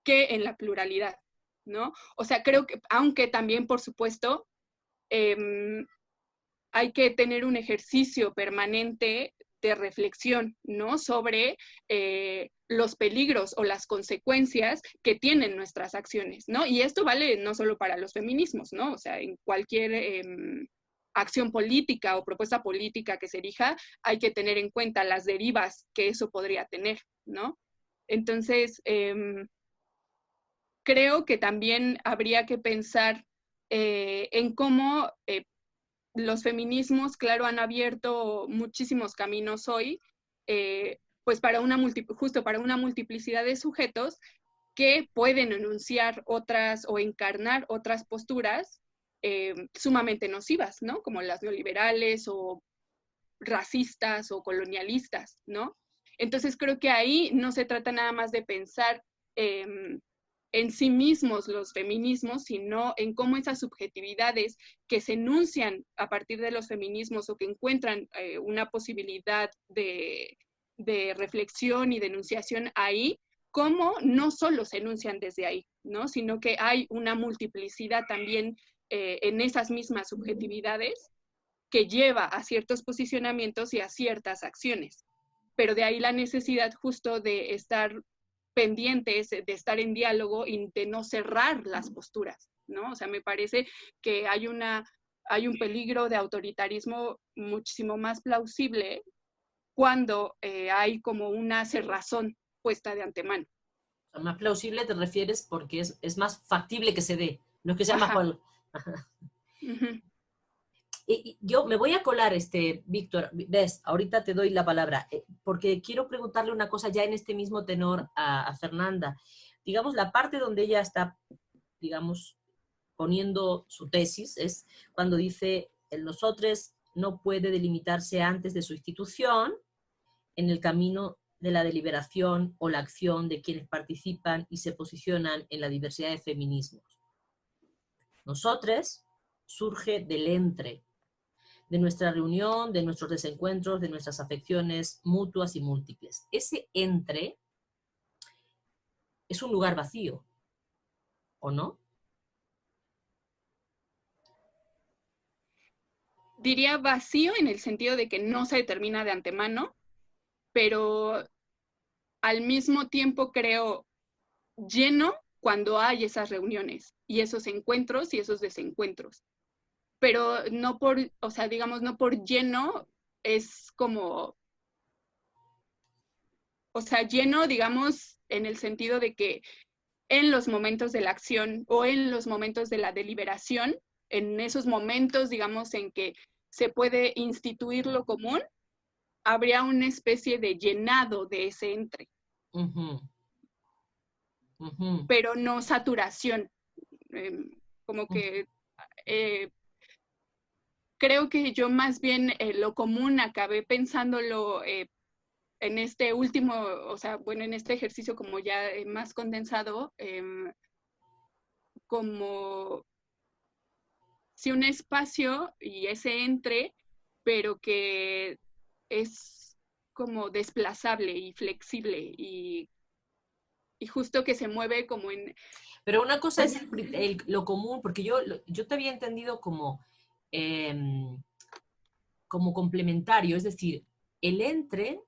que en la pluralidad, ¿no? O sea, creo que, aunque también, por supuesto, hay que tener un ejercicio permanente de reflexión, ¿no? Sobre los peligros o las consecuencias que tienen nuestras acciones, ¿no? Y esto vale no solo para los feminismos, ¿no? O sea, en cualquier acción política o propuesta política que se erija, hay que tener en cuenta las derivas que eso podría tener, ¿no? Entonces, creo que también habría que pensar en cómo los feminismos, claro, han abierto muchísimos caminos hoy, pues justo para una multiplicidad de sujetos que pueden enunciar otras o encarnar otras posturas sumamente nocivas, ¿no? Como las neoliberales o racistas o colonialistas, ¿no? Entonces creo que ahí no se trata nada más de pensar en sí mismos los feminismos, sino en cómo esas subjetividades que se enuncian a partir de los feminismos o que encuentran una posibilidad de reflexión y denunciación ahí, cómo no solo se enuncian desde ahí, ¿no? Sino que hay una multiplicidad también en esas mismas subjetividades que lleva a ciertos posicionamientos y a ciertas acciones. Pero de ahí la necesidad justo de estar pendientes, de estar en diálogo y de no cerrar las posturas, ¿no? O sea, me parece que hay un peligro de autoritarismo muchísimo más plausible cuando hay como una cerrazón puesta de antemano. O sea, más plausible te refieres porque es más factible que se dé, no es que sea más... Uh-huh. Y yo me voy a colar, Víctor, ves, ahorita te doy la palabra, porque quiero preguntarle una cosa ya en este mismo tenor a Fernanda. Digamos, la parte donde ella está, digamos, poniendo su tesis es cuando dice, el nosotros no puede delimitarse antes de su institución en el camino de la deliberación o la acción de quienes participan y se posicionan en la diversidad de feminismos. Nosotros surge del entre, de nuestra reunión, de nuestros desencuentros, de nuestras afecciones mutuas y múltiples. Ese entre es un lugar vacío, ¿o no? Diría vacío en el sentido de que no se determina de antemano, pero al mismo tiempo creo lleno cuando hay esas reuniones y esos encuentros y esos desencuentros. Pero no por, o sea, digamos, no por lleno es como, o sea, lleno, digamos, en el sentido de que en los momentos de la acción o en los momentos de la deliberación, en esos momentos, digamos, en que se puede instituir lo común, habría una especie de llenado de ese entre. Uh-huh. Uh-huh. Pero no saturación. Como que creo que yo más bien lo común acabé pensándolo en este último, o sea, bueno, en este ejercicio como ya más condensado, como si un espacio y ese entre, pero que es como desplazable y flexible y justo que se mueve como en... Pero una cosa es lo común, porque yo te había entendido como complementario, es decir, el entre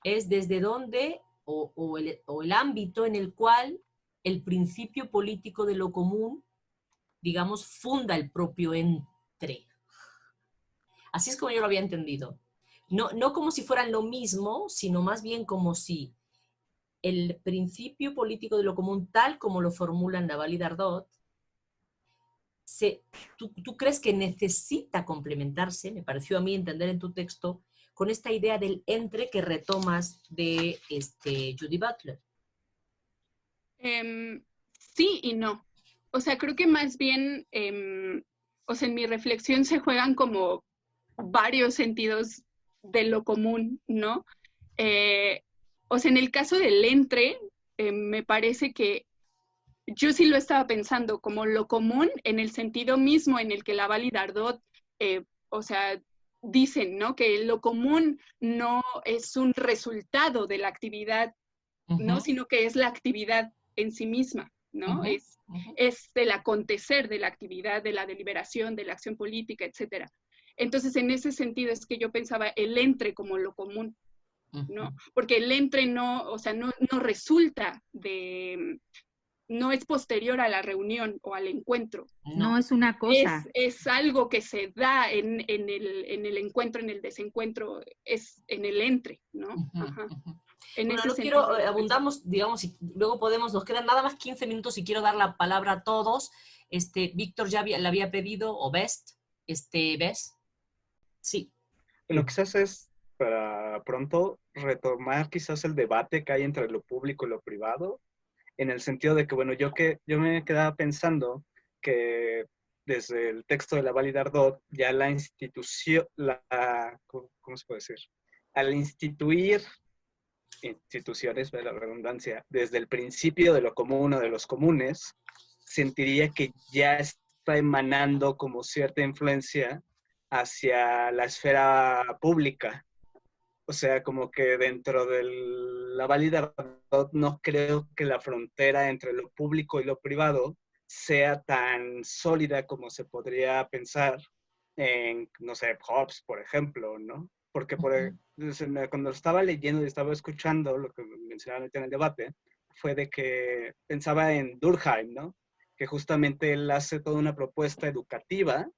es desde donde, o el ámbito en el cual el principio político de lo común, digamos, funda el propio entre. Así es como yo lo había entendido. No como si fueran lo mismo, sino más bien como si el principio político de lo común, tal como lo formula Naval y Dardot, ¿tú crees que necesita complementarse, me pareció a mí entender en tu texto, con esta idea del entre que retomas de Judy Butler? Sí y no. O sea, creo que más bien, o sea, en mi reflexión se juegan como varios sentidos de lo común, ¿no? O sea, en el caso del entre, me parece que yo sí lo estaba pensando como lo común en el sentido mismo en el que Laval y Dardot, o sea, dicen, ¿no? Que lo común no es un resultado de la actividad, ¿no? Sino que es la actividad en sí misma, ¿no? Es del acontecer de la actividad, de la deliberación, de la acción política, etcétera. Entonces, en ese sentido es que yo pensaba el entre como lo común, ¿no? Porque el entre no, o sea, no resulta de, no es posterior a la reunión o al encuentro. No es una cosa. Es algo que se da en el encuentro, en el desencuentro, es en el entre, ¿no? En bueno, ese no sentido, quiero, abundamos, digamos, y luego podemos, nos quedan nada más 15 minutos y quiero dar la palabra a todos. Víctor ya le había pedido, o Best, ¿ves? Sí. Lo que quizás es para pronto retomar quizás el debate que hay entre lo público y lo privado, en el sentido de que, bueno, yo me quedaba pensando que desde el texto de Laval y Dardot, ya la institución, ¿cómo se puede decir? Al instituir instituciones, de la redundancia, desde el principio de lo común o de los comunes, sentiría que ya está emanando como cierta influencia hacia la esfera pública. O sea, como que dentro de la válida no creo que la frontera entre lo público y lo privado sea tan sólida como se podría pensar en, no sé, Hobbes, por ejemplo, ¿no? Porque cuando estaba leyendo y estaba escuchando lo que mencionaban en el debate, fue de que pensaba en Durkheim, ¿no? que justamente él hace toda una propuesta educativa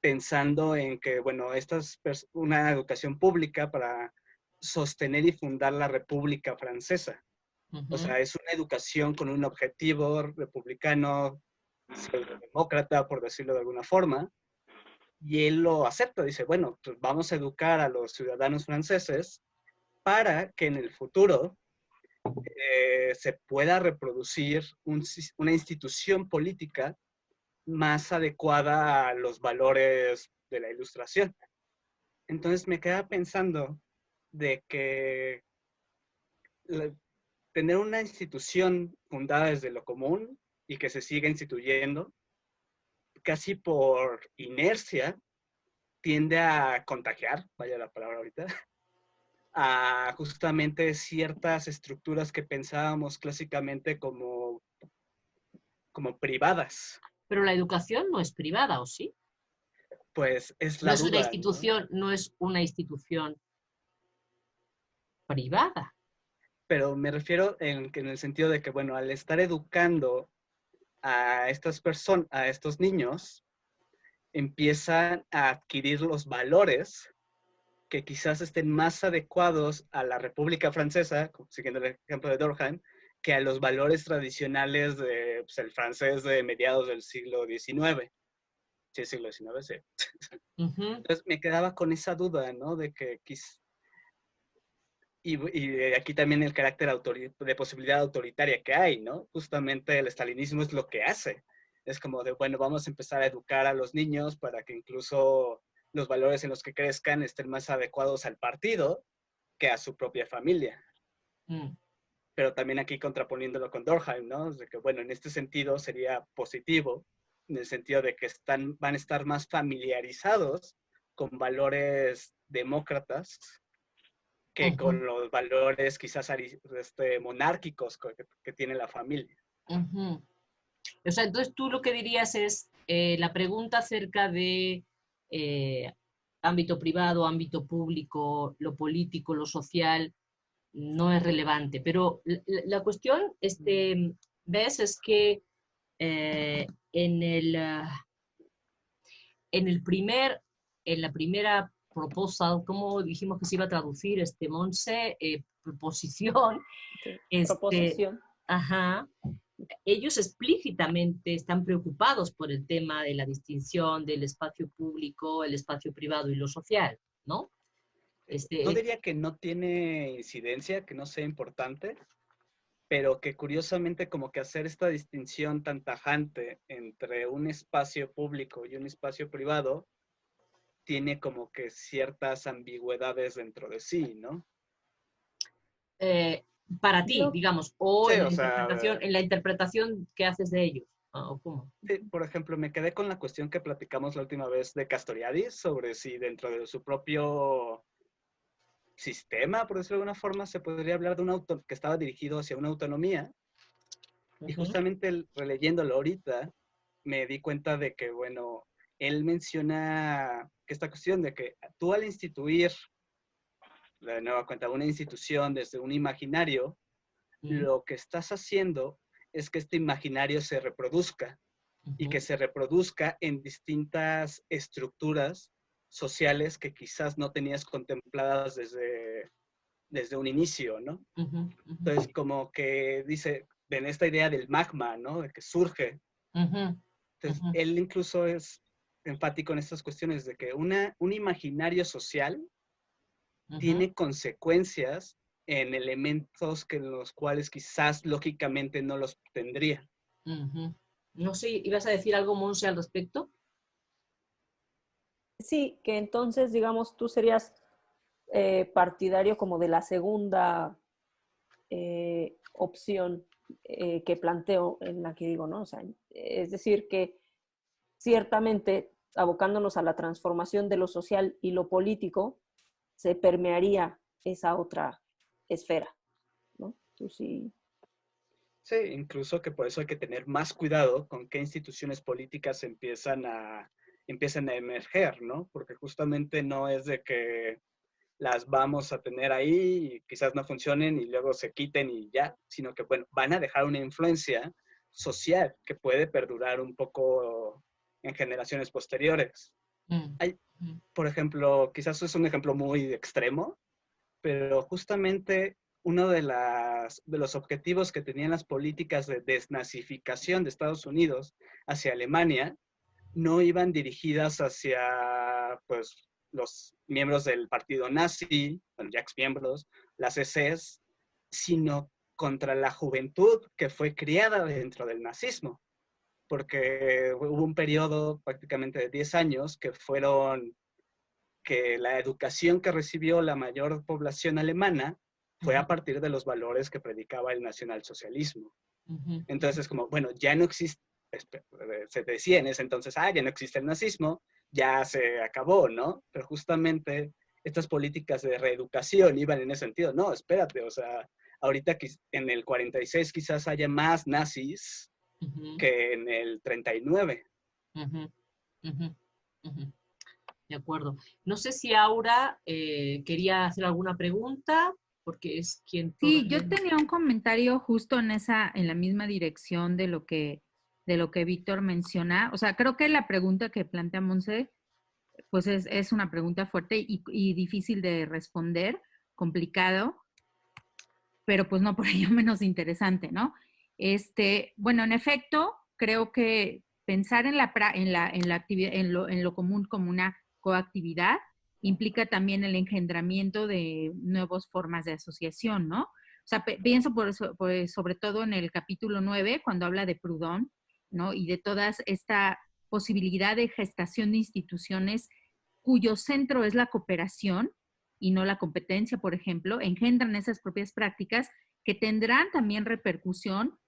pensando en que, bueno, esta es una educación pública para sostener y fundar la República Francesa. O sea, es una educación con un objetivo republicano, demócrata, por decirlo de alguna forma, y él lo acepta. Dice, bueno, pues vamos a educar a los ciudadanos franceses para que en el futuro se pueda reproducir una institución política más adecuada a los valores de la Ilustración. Entonces me queda pensando de que tener una institución fundada desde lo común y que se siga instituyendo, casi por inercia, tiende a contagiar, vaya la palabra ahorita, a justamente ciertas estructuras que pensábamos clásicamente como privadas. Pero la educación no es privada, ¿o sí? Pues es la No es duda, una institución, ¿no? No es una institución privada. Pero me refiero en el sentido de que, bueno, al estar educando a estas personas, a estos niños, empiezan a adquirir los valores que quizás estén más adecuados a la República Francesa, siguiendo el ejemplo de Durkheim, que a los valores tradicionales de pues, el francés de mediados del siglo XIX. Sí, siglo XIX, sí. Entonces me quedaba con esa duda, ¿no? De que y aquí también el carácter de posibilidad autoritaria que hay, ¿no? Justamente el estalinismo es lo que hace. Es como de, bueno, vamos a empezar a educar a los niños para que incluso los valores en los que crezcan estén más adecuados al partido que a su propia familia. Pero también aquí contraponiéndolo con Durkheim, ¿no? De que, bueno, en este sentido sería positivo, en el sentido de que van a estar más familiarizados con valores demócratas que con los valores quizás monárquicos que tiene la familia. O sea, entonces tú lo que dirías es, la pregunta acerca de ámbito privado, ámbito público, lo político, lo social, no es relevante. Pero la cuestión, ¿ves? Es que en la primera proposal, ¿cómo dijimos que se iba a traducir, Monse? Proposición. Proposición. Ajá. Ellos explícitamente están preocupados por el tema de la distinción del espacio público, el espacio privado y lo social, ¿no? No diría que no tiene incidencia, que no sea importante, pero que curiosamente como que hacer esta distinción tan tajante entre un espacio público y un espacio privado tiene como que ciertas ambigüedades dentro de sí, ¿no? Para ti, digamos, o sí, en la interpretación que haces de ellos, ¿o cómo? Sí, por ejemplo, me quedé con la cuestión que platicamos la última vez de Castoriadis, sobre si dentro de su propio sistema, por decirlo de alguna forma, se podría hablar de que estaba dirigido hacia una autonomía. Y justamente releyéndolo ahorita, me di cuenta de que, bueno, él menciona que esta cuestión de que tú al instituir, de nueva cuenta, una institución desde un imaginario, lo que estás haciendo es que este imaginario se reproduzca y que se reproduzca en distintas estructuras sociales que quizás no tenías contempladas desde un inicio, ¿no? Entonces, como que dice, en esta idea del magma, ¿no? De que surge. Entonces, él incluso es enfático en estas cuestiones de que un imaginario social tiene consecuencias en elementos en los cuales quizás lógicamente no los tendría. No sé, ¿ibas a decir algo, Monse, al respecto? Sí, que entonces, digamos, tú serías partidario como de la segunda opción que planteo, en la que digo, ¿no? O sea, es decir, que ciertamente, abocándonos a la transformación de lo social y lo político, se permearía esa otra esfera, ¿no? Tú sí. Sí, incluso que por eso hay que tener más cuidado con qué instituciones políticas empiezan a emerger, ¿no? Porque justamente no es de que las vamos a tener ahí y quizás no funcionen y luego se quiten y ya, sino que, bueno, van a dejar una influencia social que puede perdurar un poco en generaciones posteriores. Hay, por ejemplo, quizás es un ejemplo muy extremo, pero justamente uno de los objetivos que tenían las políticas de desnazificación de Estados Unidos hacia Alemania no iban dirigidas hacia, pues, los miembros del partido nazi, bueno, ya exmiembros, las SS, sino contra la juventud que fue criada dentro del nazismo. Porque hubo un periodo prácticamente de 10 años que la educación que recibió la mayor población alemana fue a partir de los valores que predicaba el nacionalsocialismo. Entonces, como, bueno, ya no existe, se decía en ese entonces, ya no existe el nazismo, ya se acabó, ¿no? Pero justamente estas políticas de reeducación iban en ese sentido. No, espérate, o sea, ahorita en el 46 quizás haya más nazis que en el 39. De acuerdo. No sé si Aura quería hacer alguna pregunta, porque es quien... Sí, yo tenía un comentario justo en la misma dirección de lo que Víctor menciona. O sea, creo que la pregunta que plantea Monse, pues es una pregunta fuerte y difícil de responder, complicado, pero pues no por ello menos interesante, ¿no? Bueno, en efecto, creo que pensar en la actividad, en lo común como una coactividad implica también el engendramiento de nuevas formas de asociación, ¿no? O sea, pienso sobre todo en el capítulo 9, cuando habla de Proudhon, ¿no? Y de toda esta posibilidad de gestación de instituciones cuyo centro es la cooperación y no la competencia, por ejemplo, engendran esas propias prácticas que tendrán también repercusión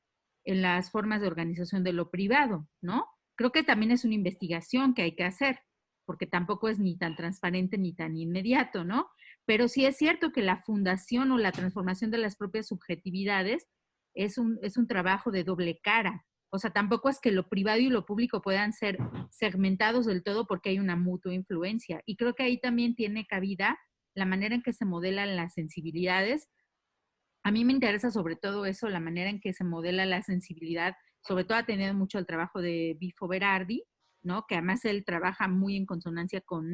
en las formas de organización de lo privado, ¿no? Creo que también es una investigación que hay que hacer, porque tampoco es ni tan transparente ni tan inmediato, ¿no? Pero sí es cierto que la fundación o la transformación de las propias subjetividades es un trabajo de doble cara. O sea, tampoco es que lo privado y lo público puedan ser segmentados del todo porque hay una mutua influencia. Y creo que ahí también tiene cabida la manera en que se modelan las sensibilidades. A mí me interesa sobre todo eso, la manera en que se modela la sensibilidad, sobre todo atendiendo mucho al trabajo de Bifo Berardi, ¿no? Que además él trabaja muy en consonancia con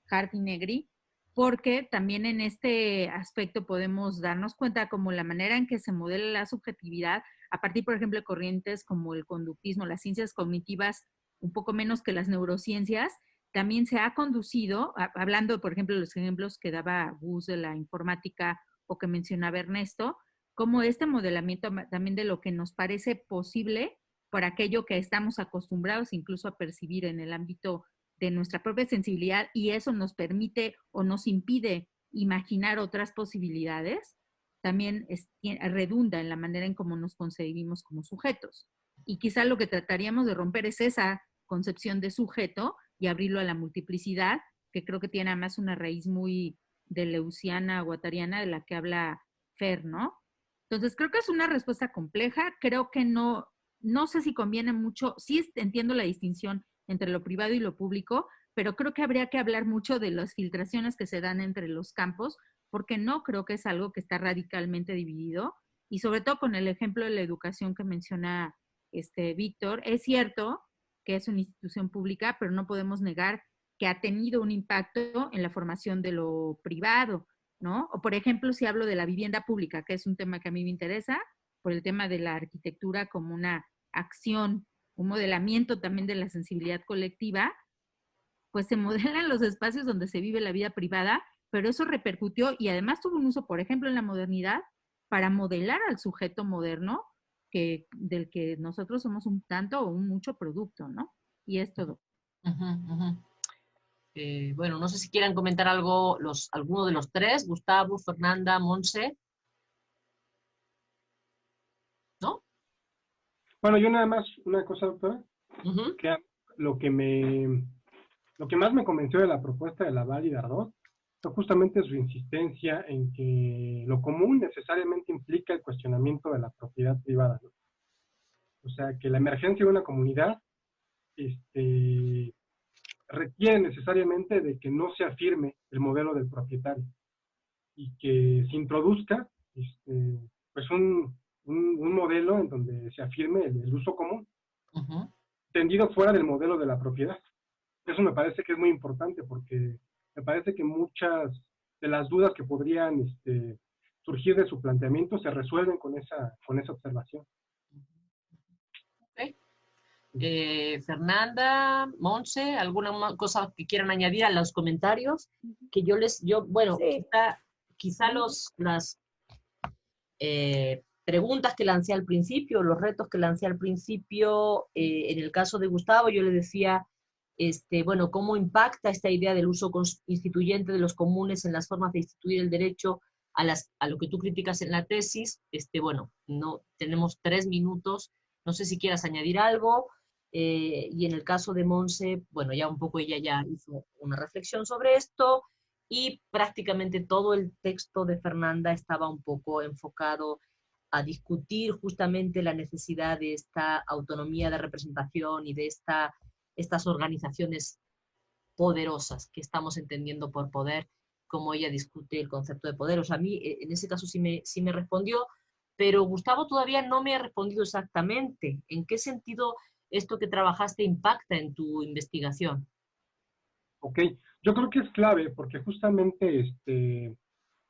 Hart y Negri, porque también en este aspecto podemos darnos cuenta como la manera en que se modela la subjetividad, a partir, por ejemplo, de corrientes como el conductismo, las ciencias cognitivas, un poco menos que las neurociencias, también se ha conducido, hablando, por ejemplo, de los ejemplos que daba Gus de la informática o que mencionaba Ernesto, como este modelamiento también de lo que nos parece posible por aquello que estamos acostumbrados incluso a percibir en el ámbito de nuestra propia sensibilidad, y eso nos permite o nos impide imaginar otras posibilidades, también redunda en la manera en cómo nos concebimos como sujetos. Y quizá lo que trataríamos de romper es esa concepción de sujeto y abrirlo a la multiplicidad, que creo que tiene además una raíz muy deleuziana, guattariana, de la que habla Fer, ¿no? Entonces, creo que es una respuesta compleja. Creo que no sé si conviene mucho, sí entiendo la distinción entre lo privado y lo público, pero creo que habría que hablar mucho de las filtraciones que se dan entre los campos, porque no creo que es algo que está radicalmente dividido, y sobre todo con el ejemplo de la educación que menciona Víctor, es cierto que es una institución pública, pero no podemos negar que ha tenido un impacto en la formación de lo privado, ¿no? O por ejemplo, si hablo de la vivienda pública, que es un tema que a mí me interesa, por el tema de la arquitectura como una acción, un modelamiento también de la sensibilidad colectiva, pues se modelan los espacios donde se vive la vida privada, pero eso repercutió y además tuvo un uso, por ejemplo, en la modernidad, para modelar al sujeto moderno del que nosotros somos un tanto o un mucho producto, ¿no? Y es todo. Bueno, no sé si quieren comentar algo alguno de los tres, Gustavo, Fernanda, Monse. ¿No? Bueno, yo nada más, una cosa, doctora, que lo que más me convenció de la propuesta de Laval y Dardot fue justamente su insistencia en que lo común necesariamente implica el cuestionamiento de la propiedad privada, ¿no? O sea, que la emergencia de una comunidad requiere necesariamente de que no se afirme el modelo del propietario y que se introduzca pues un un modelo en donde se afirme el uso común, Ujú. tendido fuera del modelo de la propiedad. Eso me parece que es muy importante porque me parece que muchas de las dudas que podrían surgir de su planteamiento se resuelven con esa observación. Ok. Fernanda, Monse, ¿alguna cosa que quieran añadir a los comentarios? Que bueno, Sí. quizá las preguntas que lancé al principio, los retos que lancé al principio, en el caso de Gustavo, yo le decía, bueno, cómo impacta esta idea del uso instituyente de los comunes en las formas de instituir el derecho a lo que tú criticas en la tesis. Bueno, no, tenemos 3 minutos, no sé si quieras añadir algo, y en el caso de Monse, bueno, ya un poco ella ya hizo una reflexión sobre esto, y prácticamente todo el texto de Fernanda estaba un poco enfocado a discutir justamente la necesidad de esta autonomía de representación y de estas organizaciones poderosas que estamos entendiendo por poder, como ella discute el concepto de poder. O sea, a mí en ese caso sí me respondió, pero Gustavo todavía no me ha respondido exactamente. ¿En qué sentido esto que trabajaste impacta en tu investigación? Ok, yo creo que es clave porque justamente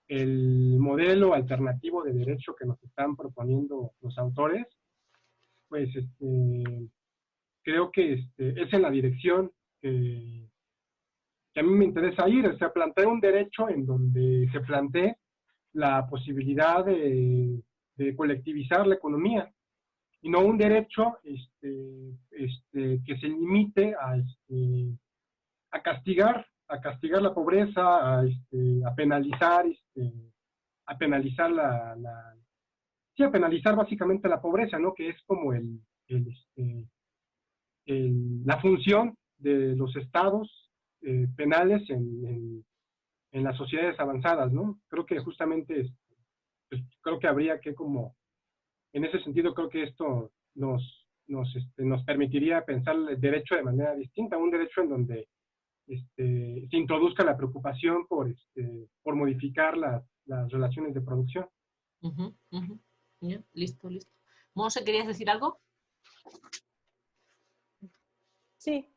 el modelo alternativo de derecho que nos están proponiendo los autores, pues creo que es en la dirección que a mí me interesa ir, o sea, plantear un derecho en donde se plantee la posibilidad de colectivizar la economía y no un derecho que se limite a castigar la pobreza, a penalizar, a penalizar sí, a penalizar básicamente la pobreza, ¿no? Que es como la función de los estados penales en las sociedades avanzadas, ¿no? Creo que justamente, pues, creo que habría que como, en ese sentido, creo que esto nos permitiría pensar el derecho de manera distinta, un derecho en donde se introduzca la preocupación por modificar las relaciones de producción. Uh-huh, uh-huh. Yeah, listo. Monse, ¿querías decir algo? Sí.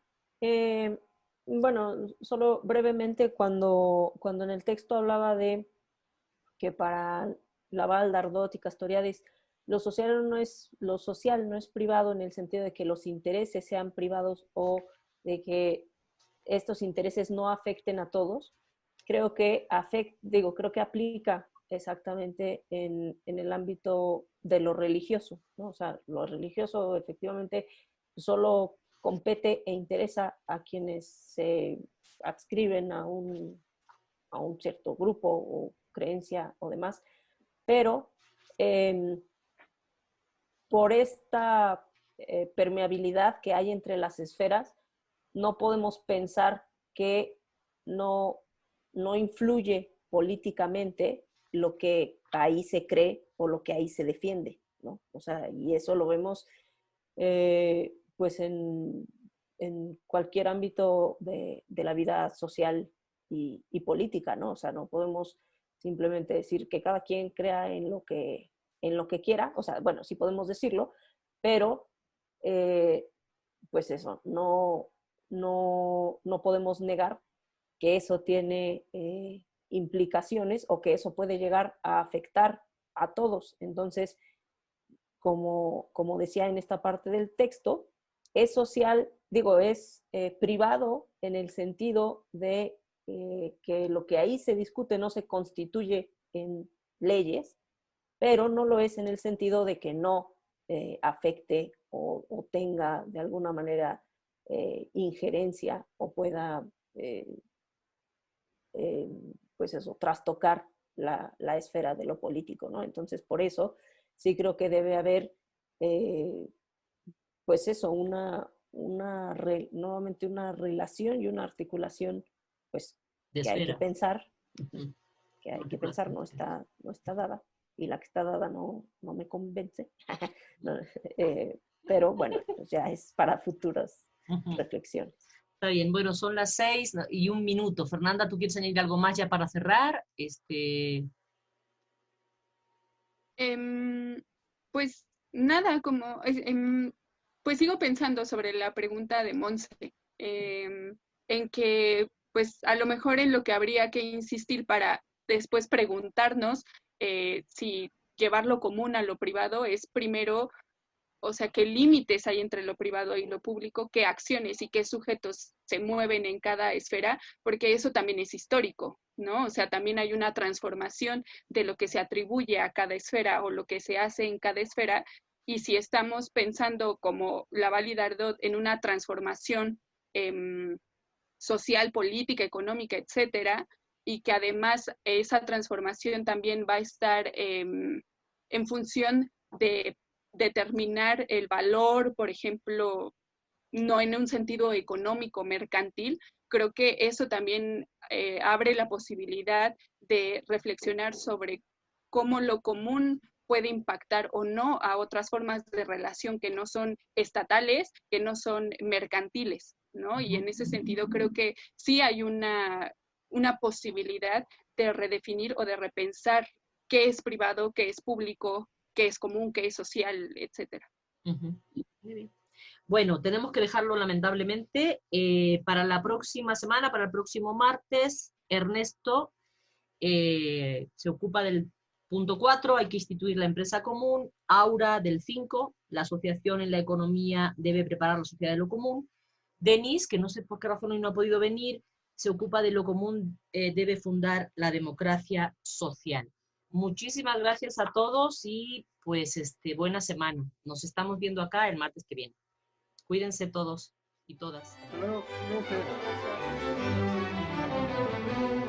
Bueno, solo brevemente, cuando en el texto hablaba de que para Laval, Dardot y Castoriadis lo social no es privado en el sentido de que los intereses sean privados o de que estos intereses no afecten a todos, creo que aplica exactamente en el ámbito de lo religioso, ¿no? O sea, lo religioso efectivamente solo compete e interesa a quienes se adscriben a un cierto grupo o creencia o demás, pero por esta permeabilidad que hay entre las esferas, no podemos pensar que no influye políticamente lo que ahí se cree o lo que ahí se defiende, ¿no? O sea, y eso lo vemos pues en cualquier ámbito de la vida social y política, ¿no? O sea, no podemos simplemente decir que cada quien crea en lo que quiera, o sea, bueno, sí podemos decirlo, pero pues eso, no podemos negar que eso tiene implicaciones o que eso puede llegar a afectar a todos. Entonces, como decía en esta parte del texto, es social, es privado en el sentido de que lo que ahí se discute no se constituye en leyes, pero no lo es en el sentido de que no afecte o tenga de alguna manera injerencia o pueda, pues eso, trastocar la esfera de lo político, ¿no? Entonces, por eso sí creo que debe haber, pues eso, nuevamente una relación y una articulación, pues, De que hay que esfera. pensar, Uh-huh. que hay que pensar, no está dada, y la que está dada no me convence. No, pero bueno, pues ya es para futuras reflexiones. Está bien, bueno, son las 6 y 1 minuto. Fernanda, ¿tú quieres añadir algo más ya para cerrar? Pues nada, pues sigo pensando sobre la pregunta de Monse, en que pues a lo mejor en lo que habría que insistir para después preguntarnos si llevar lo común a lo privado es primero, o sea, qué límites hay entre lo privado y lo público, qué acciones y qué sujetos se mueven en cada esfera, porque eso también es histórico, ¿no? O sea, también hay una transformación de lo que se atribuye a cada esfera o lo que se hace en cada esfera, y si estamos pensando como la Validardot en una transformación social, política, económica, etcétera, y que además esa transformación también va a estar en función de determinar el valor, por ejemplo, no en un sentido económico, mercantil, creo que eso también abre la posibilidad de reflexionar sobre cómo lo común puede impactar o no a otras formas de relación que no son estatales, que no son mercantiles, ¿no? Y en ese sentido creo que sí hay una posibilidad de redefinir o de repensar qué es privado, qué es público, qué es común, qué es social, etcétera. Muy bien. Bueno, tenemos que dejarlo lamentablemente. Para la próxima semana, para el próximo martes, Ernesto se ocupa del punto 4, hay que instituir la empresa común. Aura, del 5, la asociación en la economía debe preparar la sociedad de lo común. Denis, que no sé por qué razón hoy no ha podido venir, se ocupa de lo común, debe fundar la democracia social. Muchísimas gracias a todos y pues buena semana. Nos estamos viendo acá el martes que viene. Cuídense todos y todas. Hasta luego. Cuídense.